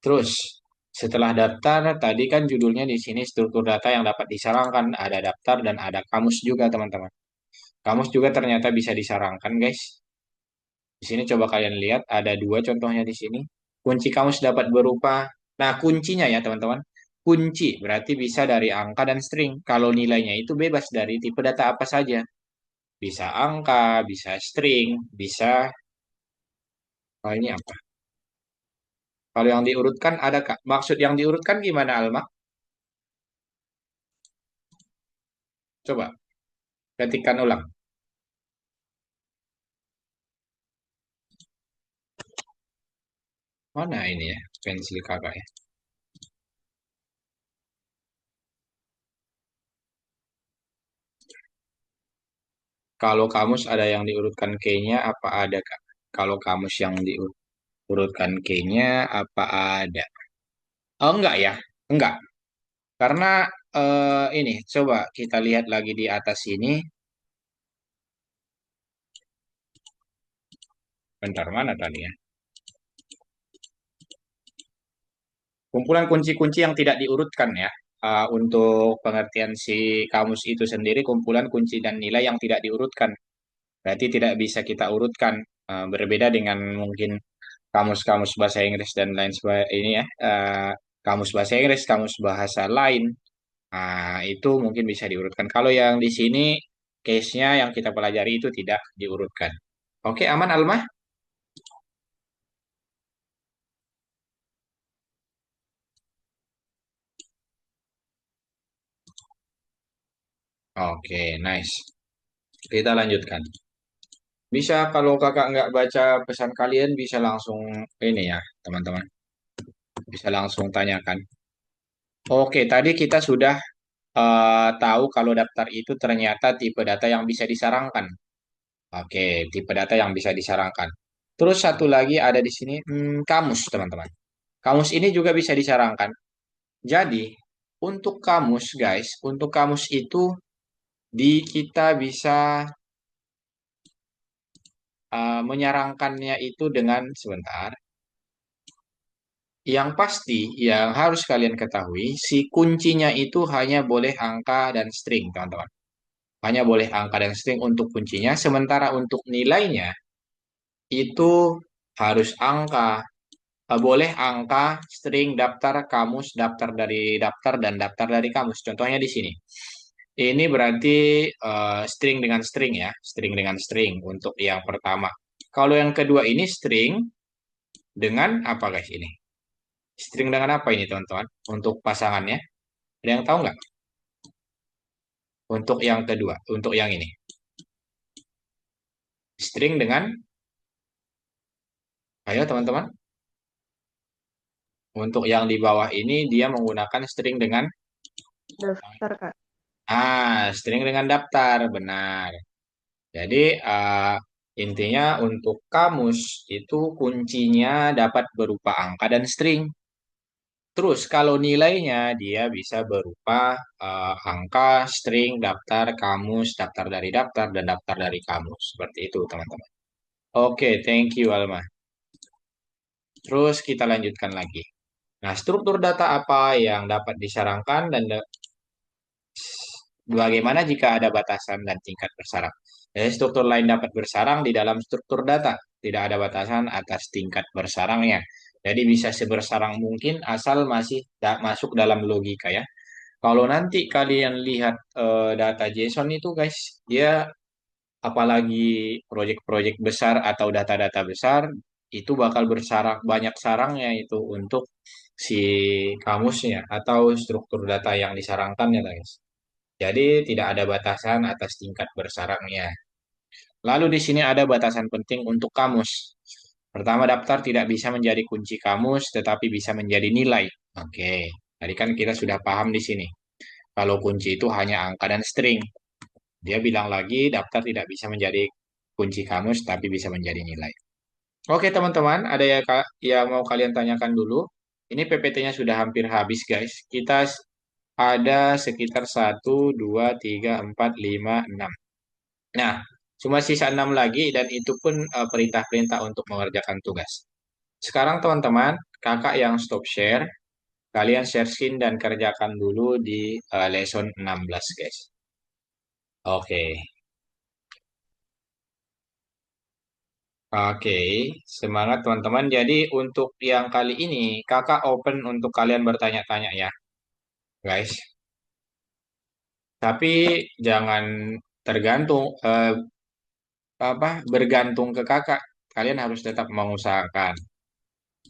Terus, setelah daftar, tadi kan judulnya di sini struktur data yang dapat disarangkan. Ada daftar dan ada kamus juga, teman-teman. Kamus juga ternyata bisa disarangkan, guys. Di sini coba kalian lihat, ada dua contohnya di sini. Kunci kamus dapat berupa, nah kuncinya ya, teman-teman. Kunci berarti bisa dari angka dan string. Kalau nilainya itu bebas dari tipe data apa saja. Bisa angka, bisa string, bisa, ini apa? Kalau yang diurutkan ada, Kak. Maksud yang diurutkan gimana, Alma? Coba, ketikkan ulang. Mana ini ya, pensil kakak ya? Kalau kamus ada yang diurutkan key-nya, apa ada, Kak? Kalau kamus yang diurutkan key-nya, apa ada? Oh, enggak ya? Enggak. Karena ini, coba kita lihat lagi di atas ini. Bentar, mana tadi ya? Kumpulan kunci-kunci yang tidak diurutkan ya. Untuk pengertian si kamus itu sendiri, kumpulan kunci dan nilai yang tidak diurutkan. Berarti tidak bisa kita urutkan. Berbeda dengan mungkin kamus-kamus bahasa Inggris dan lain sebagainya ini ya. Kamus bahasa Inggris, kamus bahasa lain. Itu mungkin bisa diurutkan. Kalau yang di sini case-nya yang kita pelajari itu tidak diurutkan. Oke, aman Almah? Oke, nice. Kita lanjutkan. Bisa kalau kakak nggak baca pesan kalian bisa langsung ini ya, teman-teman. Bisa langsung tanyakan. Oke, tadi kita sudah tahu kalau daftar itu ternyata tipe data yang bisa disarangkan. Oke, tipe data yang bisa disarangkan. Terus satu lagi ada di sini kamus, teman-teman. Kamus ini juga bisa disarankan. Jadi, untuk kamus, guys, untuk kamus itu kita bisa menyarankannya itu dengan sebentar. Yang pasti, yang harus kalian ketahui, si kuncinya itu hanya boleh angka dan string, teman-teman. Hanya boleh angka dan string untuk kuncinya, sementara untuk nilainya itu harus angka. Boleh angka, string, daftar, kamus, daftar dari daftar, dan daftar dari kamus. Contohnya di sini. Ini berarti string dengan string ya, string dengan string untuk yang pertama. Kalau yang kedua ini string dengan apa guys ini? String dengan apa ini teman-teman? Untuk pasangannya, ada yang tahu nggak? Untuk yang kedua, untuk yang ini. String dengan, ayo teman-teman. Untuk yang di bawah ini dia menggunakan string dengan Daftar, Kak. string dengan daftar, benar. Jadi intinya untuk kamus itu kuncinya dapat berupa angka dan string. Terus kalau nilainya dia bisa berupa angka, string, daftar, kamus, daftar dari daftar, dan daftar dari kamus. Seperti itu teman-teman. Oke, thank you Alma. Terus kita lanjutkan lagi. Nah, struktur data apa yang dapat disarankan dan bagaimana jika ada batasan dan tingkat bersarang? Jadi, struktur lain dapat bersarang di dalam struktur data. Tidak ada batasan atas tingkat bersarangnya. Jadi bisa sebersarang mungkin asal masih masuk dalam logika ya. Kalau nanti kalian lihat data JSON itu guys, dia apalagi proyek-proyek besar atau data-data besar, itu bakal bersarang banyak sarangnya itu untuk si kamusnya atau struktur data yang disarankannya guys. Jadi tidak ada batasan atas tingkat bersarangnya. Lalu di sini ada batasan penting untuk kamus. Pertama, daftar tidak bisa menjadi kunci kamus, tetapi bisa menjadi nilai. Oke, tadi kan kita sudah paham di sini. Kalau kunci itu hanya angka dan string. Dia bilang lagi, daftar tidak bisa menjadi kunci kamus, tapi bisa menjadi nilai. Oke, teman-teman, ada yang mau kalian tanyakan dulu? Ini PPT-nya sudah hampir habis, guys. Kita ada sekitar 1, 2, 3, 4, 5, 6. Nah, cuma sisa 6 lagi dan itu pun perintah-perintah untuk mengerjakan tugas. Sekarang teman-teman, kakak yang stop share, kalian share screen dan kerjakan dulu di lesson 16, guys. Oke. Oke, semangat teman-teman. Jadi untuk yang kali ini, kakak open untuk kalian bertanya-tanya ya, guys. Tapi jangan tergantung, bergantung ke kakak. Kalian harus tetap mengusahakan,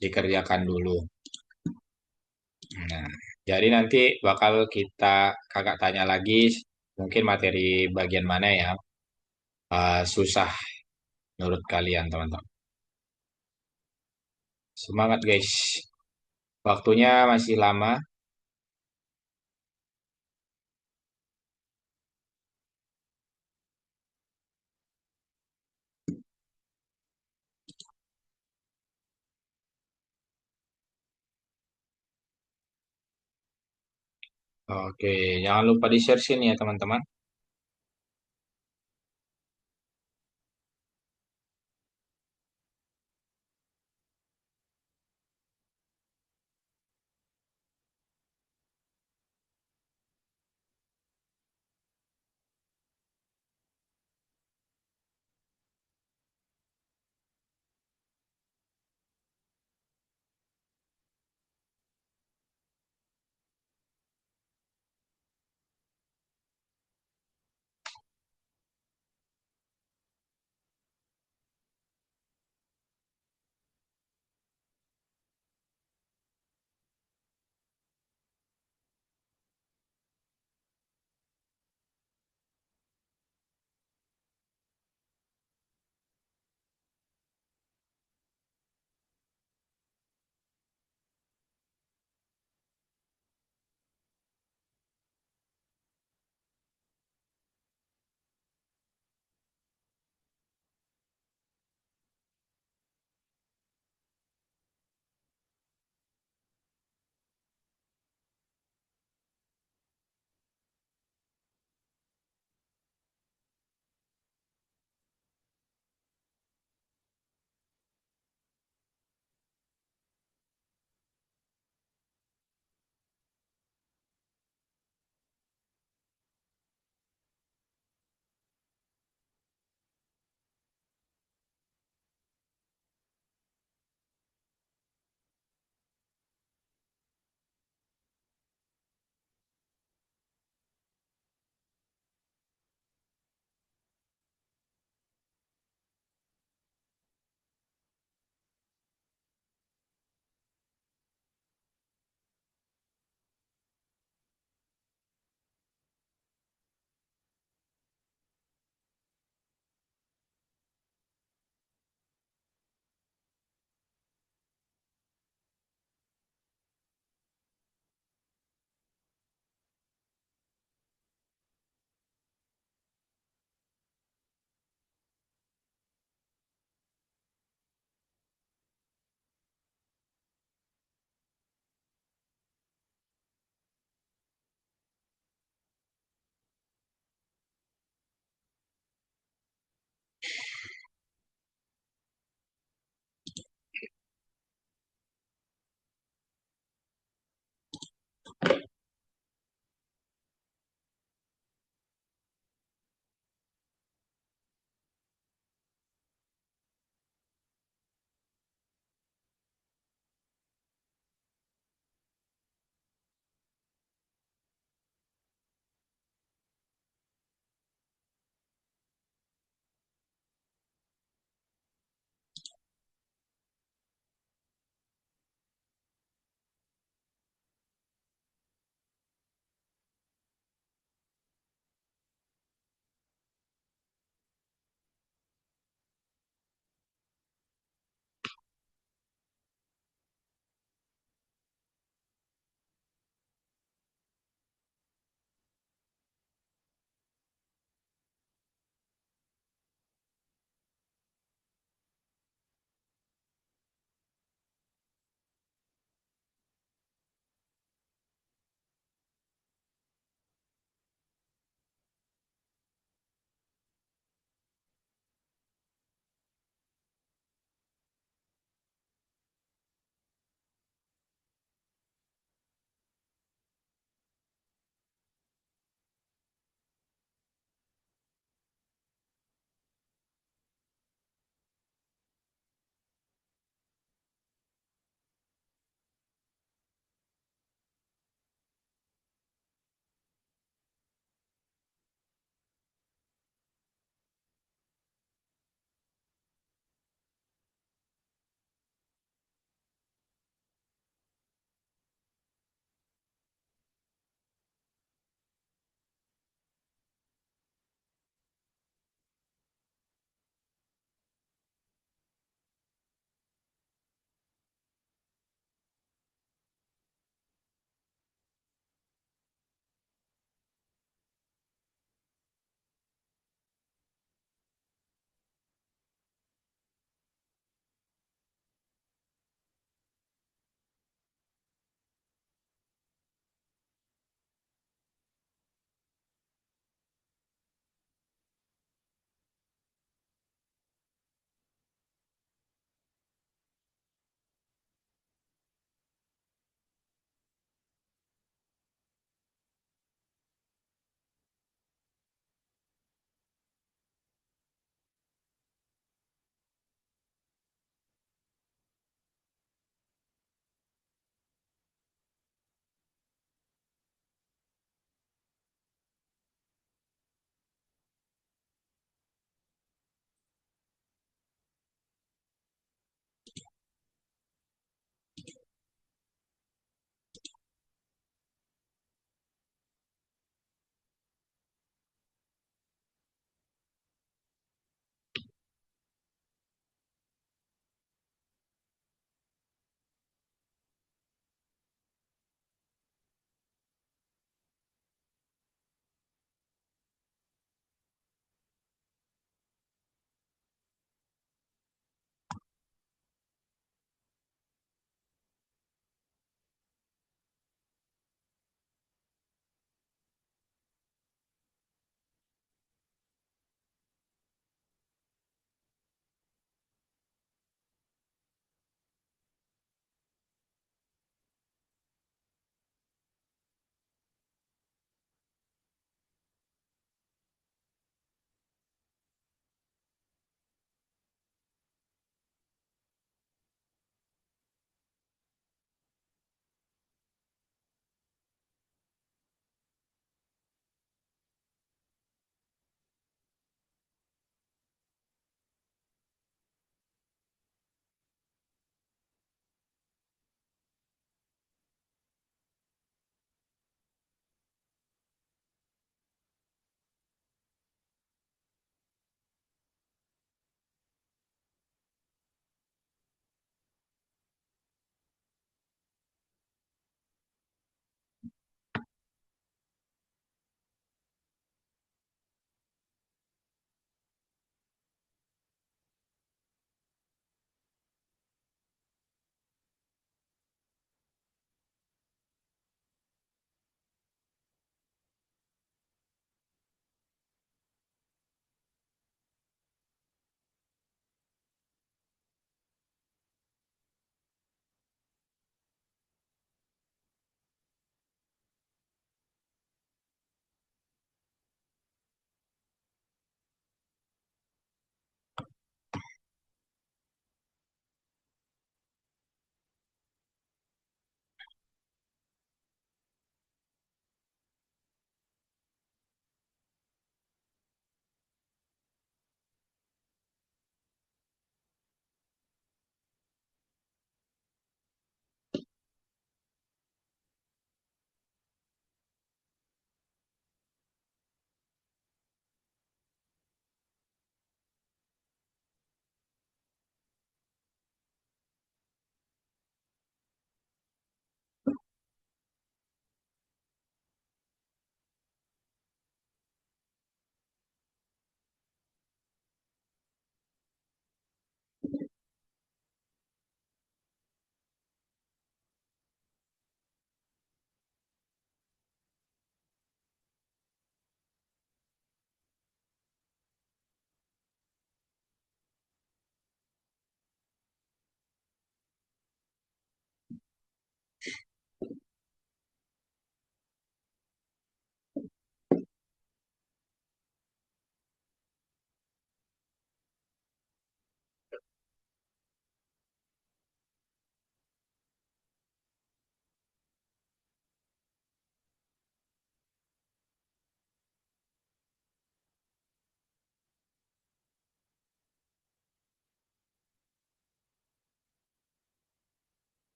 dikerjakan dulu. Nah, jadi nanti bakal kakak tanya lagi, mungkin materi bagian mana ya susah menurut kalian teman-teman. Semangat guys, waktunya masih lama. Oke, jangan lupa di-share sini ya teman-teman.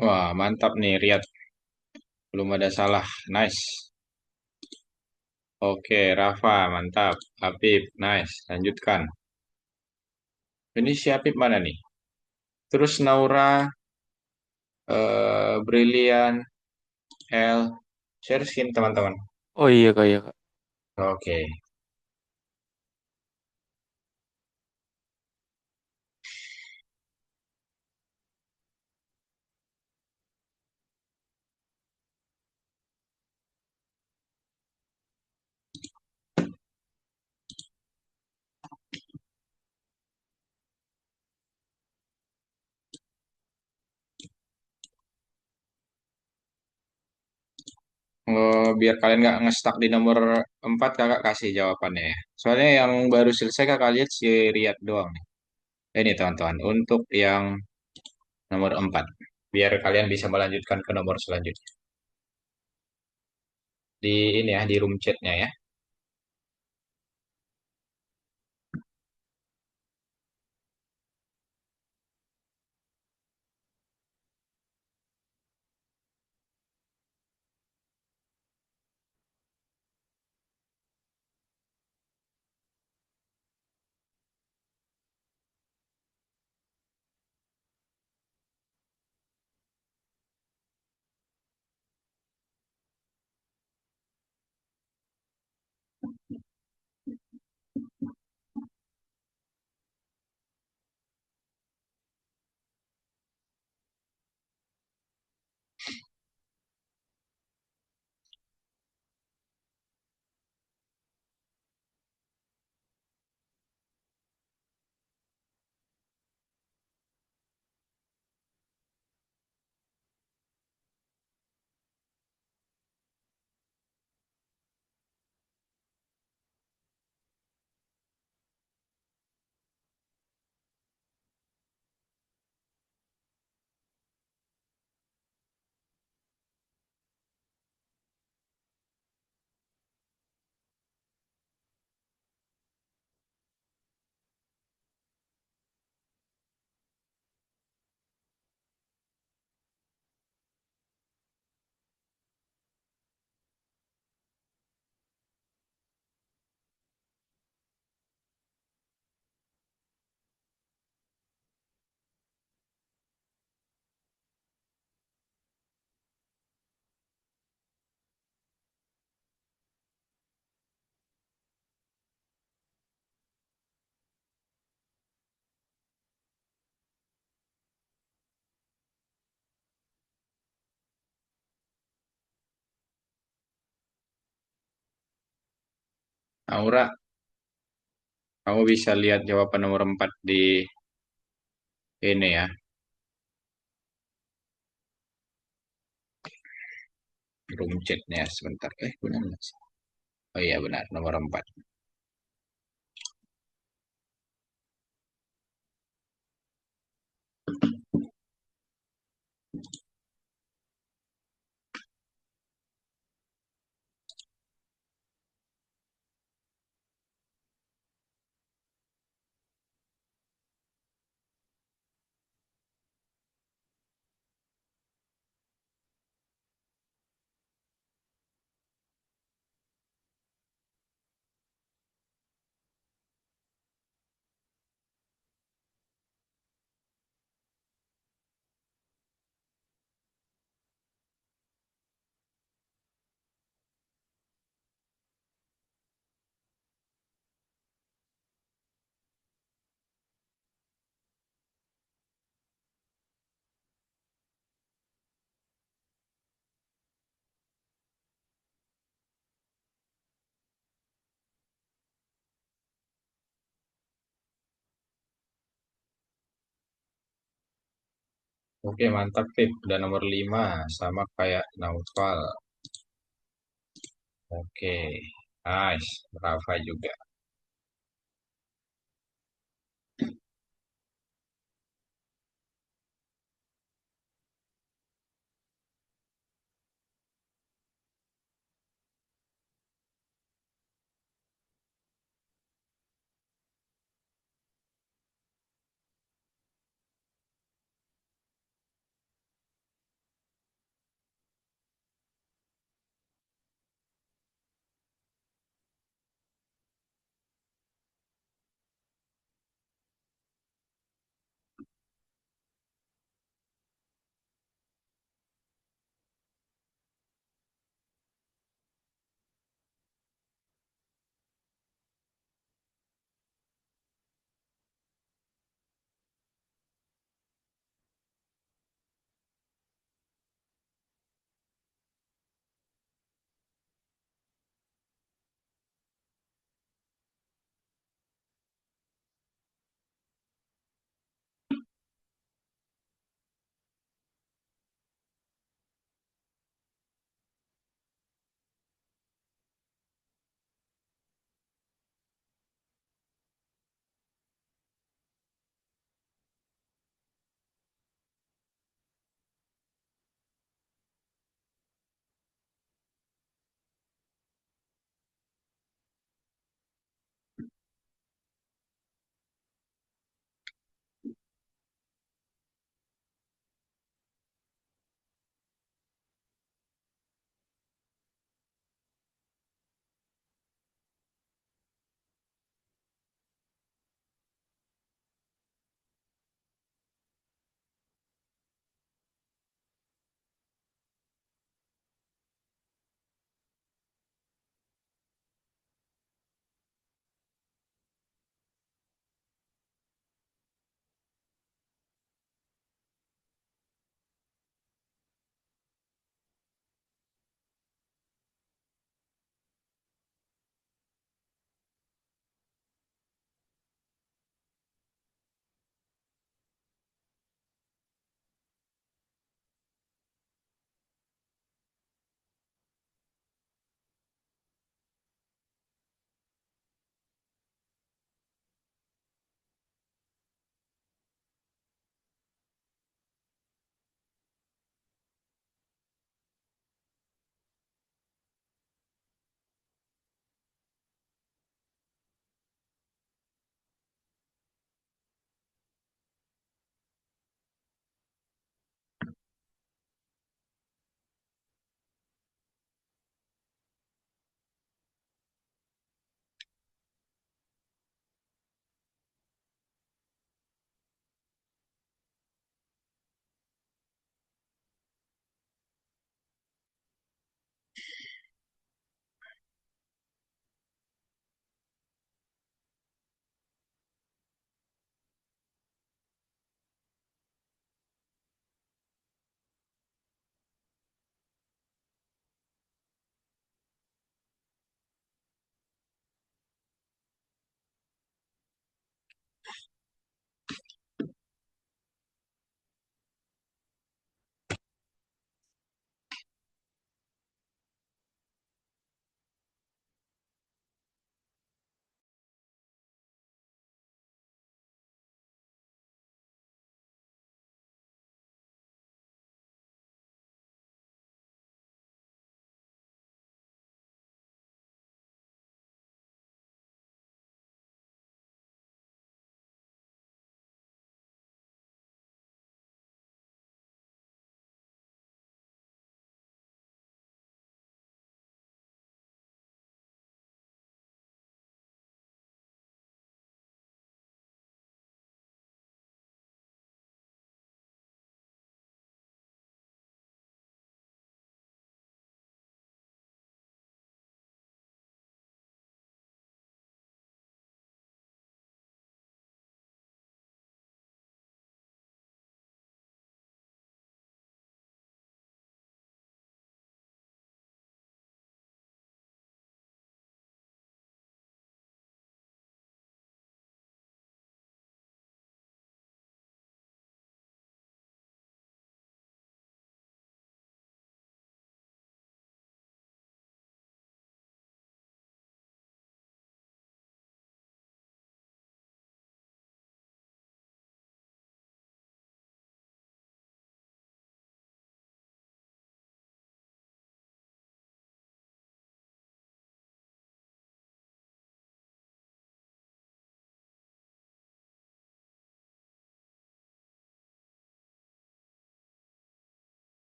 Wah, mantap nih, Riyad. Belum ada salah. Nice. Oke, Rafa, mantap. Habib, nice. Lanjutkan. Ini si Habib mana nih? Terus Naura, Brilian, L. Share screen, teman-teman. Oh iya kak, iya kak. Oke. Biar kalian nggak ngestak di nomor 4, kakak kasih jawabannya ya. Soalnya yang baru selesai kakak lihat si Riyad doang nih. Ini teman-teman, untuk yang nomor 4. Biar kalian bisa melanjutkan ke nomor selanjutnya. Di ini ya, di room chatnya ya. Aura, kamu bisa lihat jawaban nomor 4 di ini ya. Room chatnya sebentar. Benar nggak sih? Oh iya benar, nomor 4. Oke, mantap Pip. Udah nomor 5 sama kayak Naufal. Oke, nice. Rafa juga.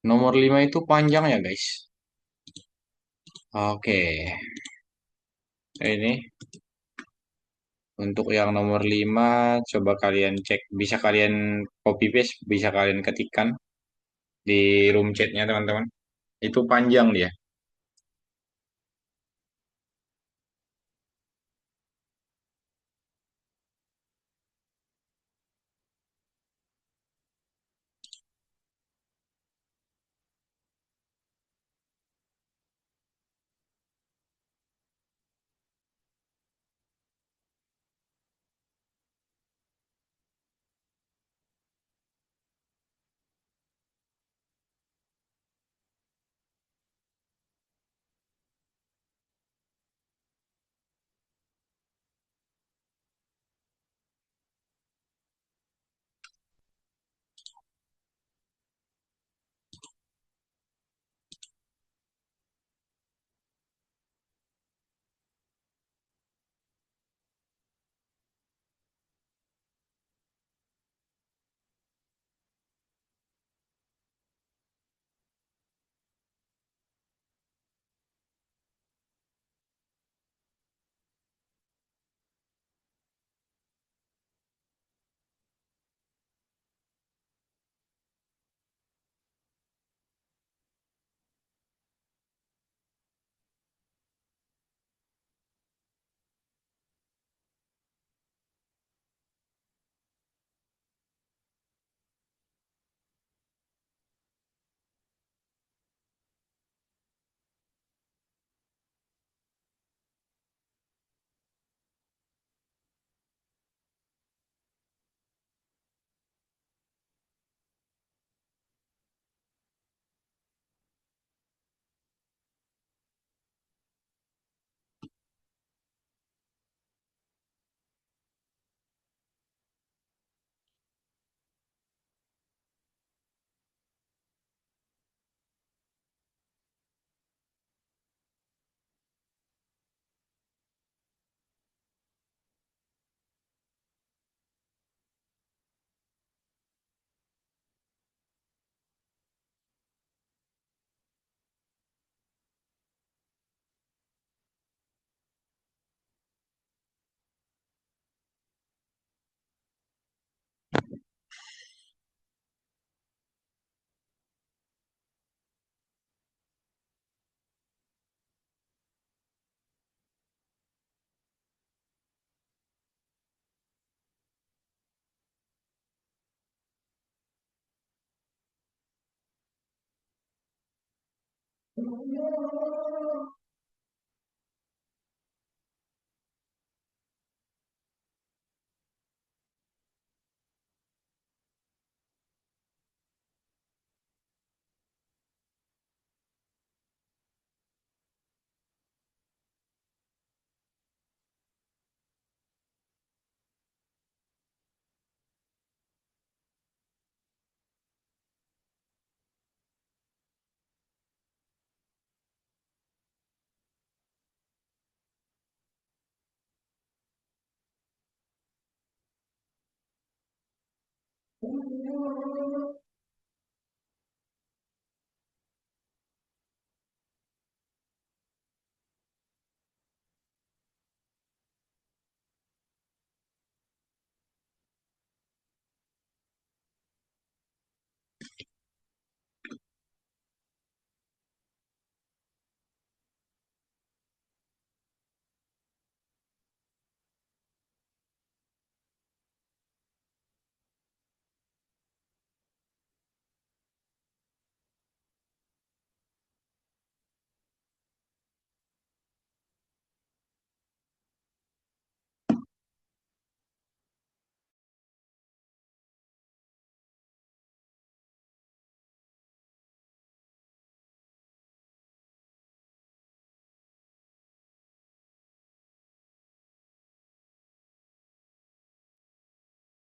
Nomor 5 itu panjang ya, guys. Oke, ini untuk yang nomor 5 coba kalian cek. Bisa kalian copy paste, bisa kalian ketikkan di room chatnya, teman-teman. Itu panjang dia.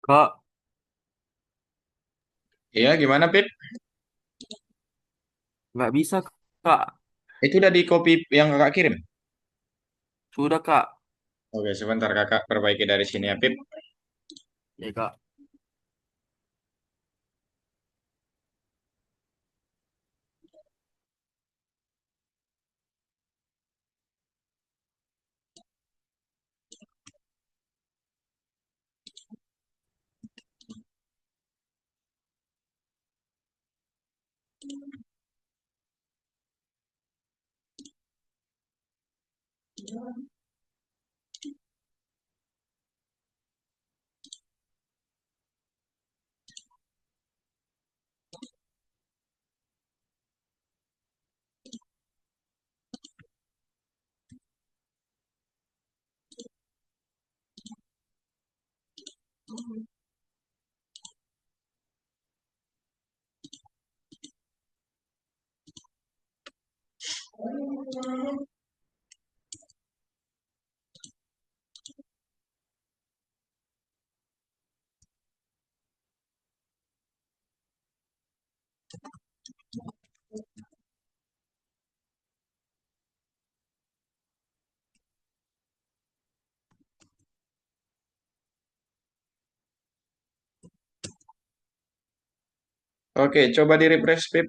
Kak, Iya, gimana, Pip? nggak bisa, Kak. Itu udah di copy yang kakak kirim? Sudah, Kak. Oke, sebentar kakak perbaiki dari sini ya, Pip. Ya, Kak. Oke, coba di refresh, Pip.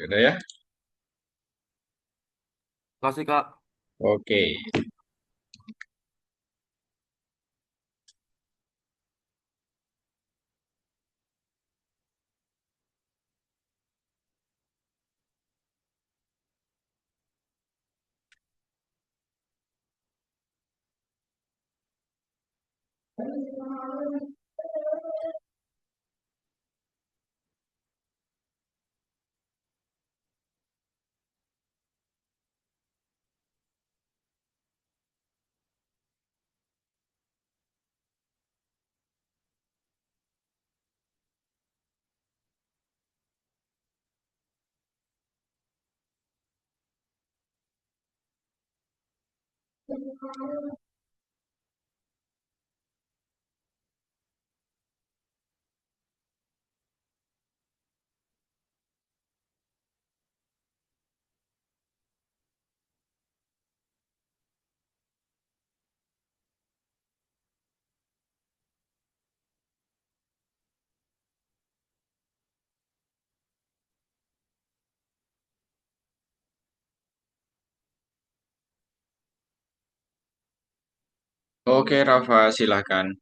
Udah ya? Kasih Kak. Oke. Oke, Rafa, silakan.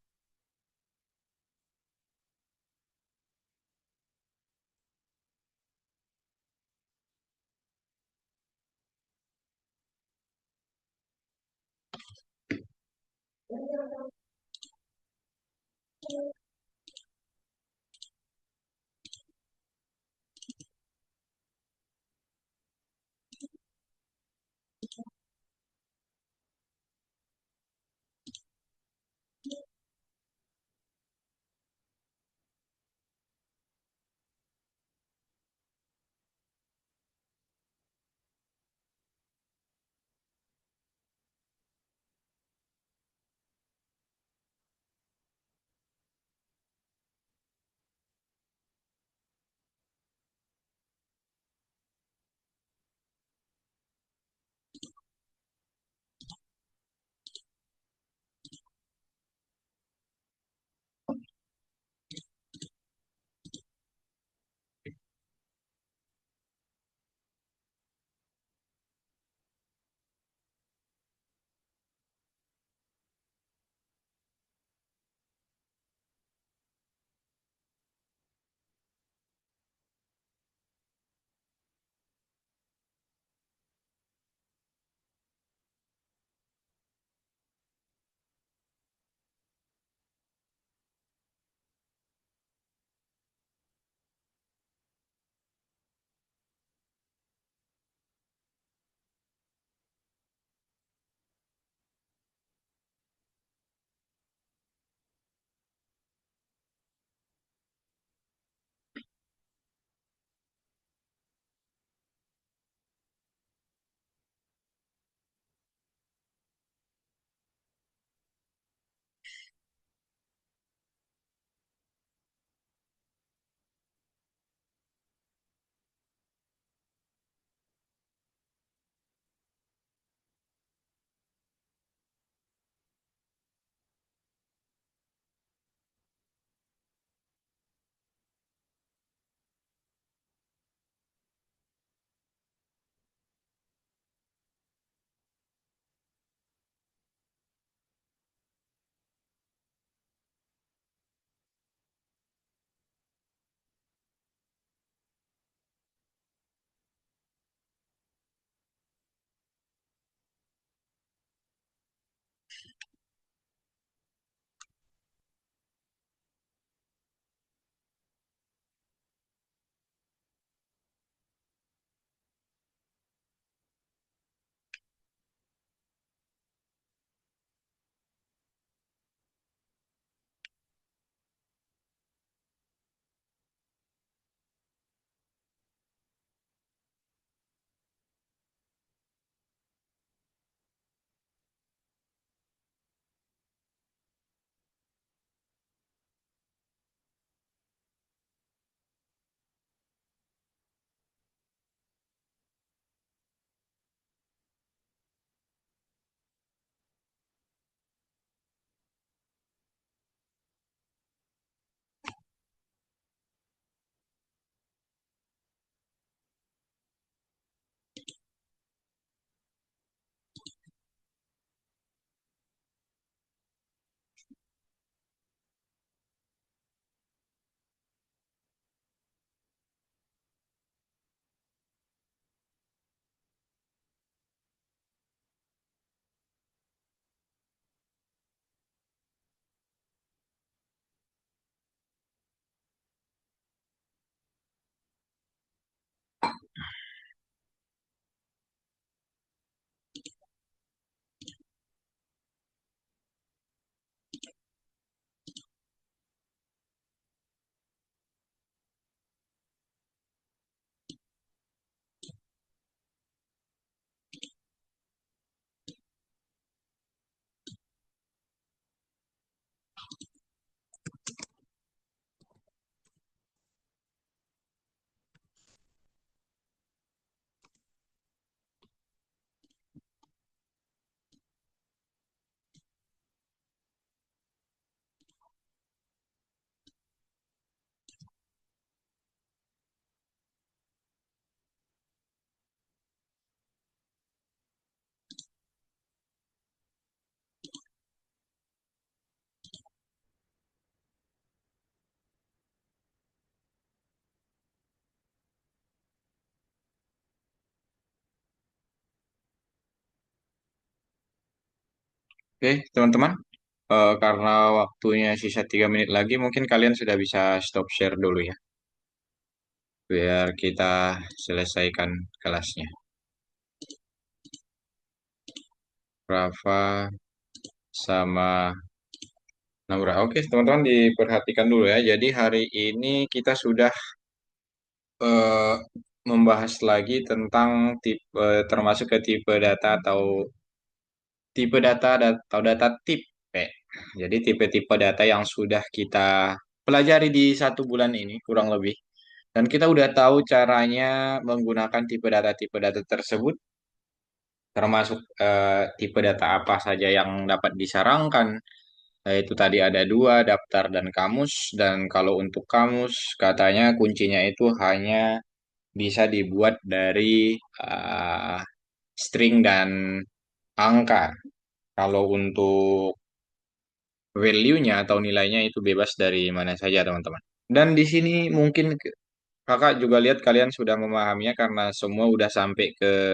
Oke, teman-teman. Karena waktunya sisa 3 menit lagi, mungkin kalian sudah bisa stop share dulu ya, biar kita selesaikan kelasnya. Rafa sama Naura. Oke, teman-teman diperhatikan dulu ya. Jadi hari ini kita sudah eh, membahas lagi tentang tipe, termasuk ke tipe data atau data tipe. Jadi tipe-tipe data yang sudah kita pelajari di 1 bulan ini kurang lebih. Dan kita udah tahu caranya menggunakan tipe data tersebut, termasuk tipe data apa saja yang dapat disarankan. Itu tadi ada 2, daftar dan kamus. Dan kalau untuk kamus, katanya kuncinya itu hanya bisa dibuat dari string dan angka. Kalau untuk value-nya atau nilainya itu bebas dari mana saja, teman-teman. Dan di sini mungkin kakak juga lihat kalian sudah memahaminya karena semua udah sampai ke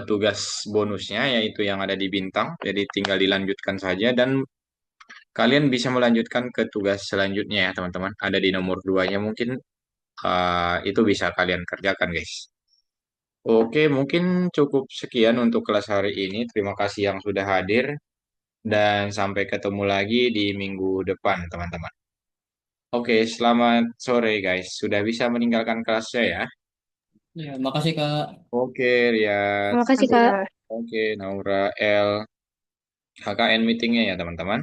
tugas bonusnya, yaitu yang ada di bintang. Jadi tinggal dilanjutkan saja dan kalian bisa melanjutkan ke tugas selanjutnya ya, teman-teman. Ada di nomor 2-nya mungkin itu bisa kalian kerjakan, guys. Oke, mungkin cukup sekian untuk kelas hari ini. Terima kasih yang sudah hadir dan sampai ketemu lagi di minggu depan, teman-teman. Oke, selamat sore guys. Sudah bisa meninggalkan kelasnya ya. Ya, makasih Kak. Oke, Rias. Terima kasih, Kasih, Kak. Kak. Oke, Naura, L. KKN meetingnya ya, teman-teman.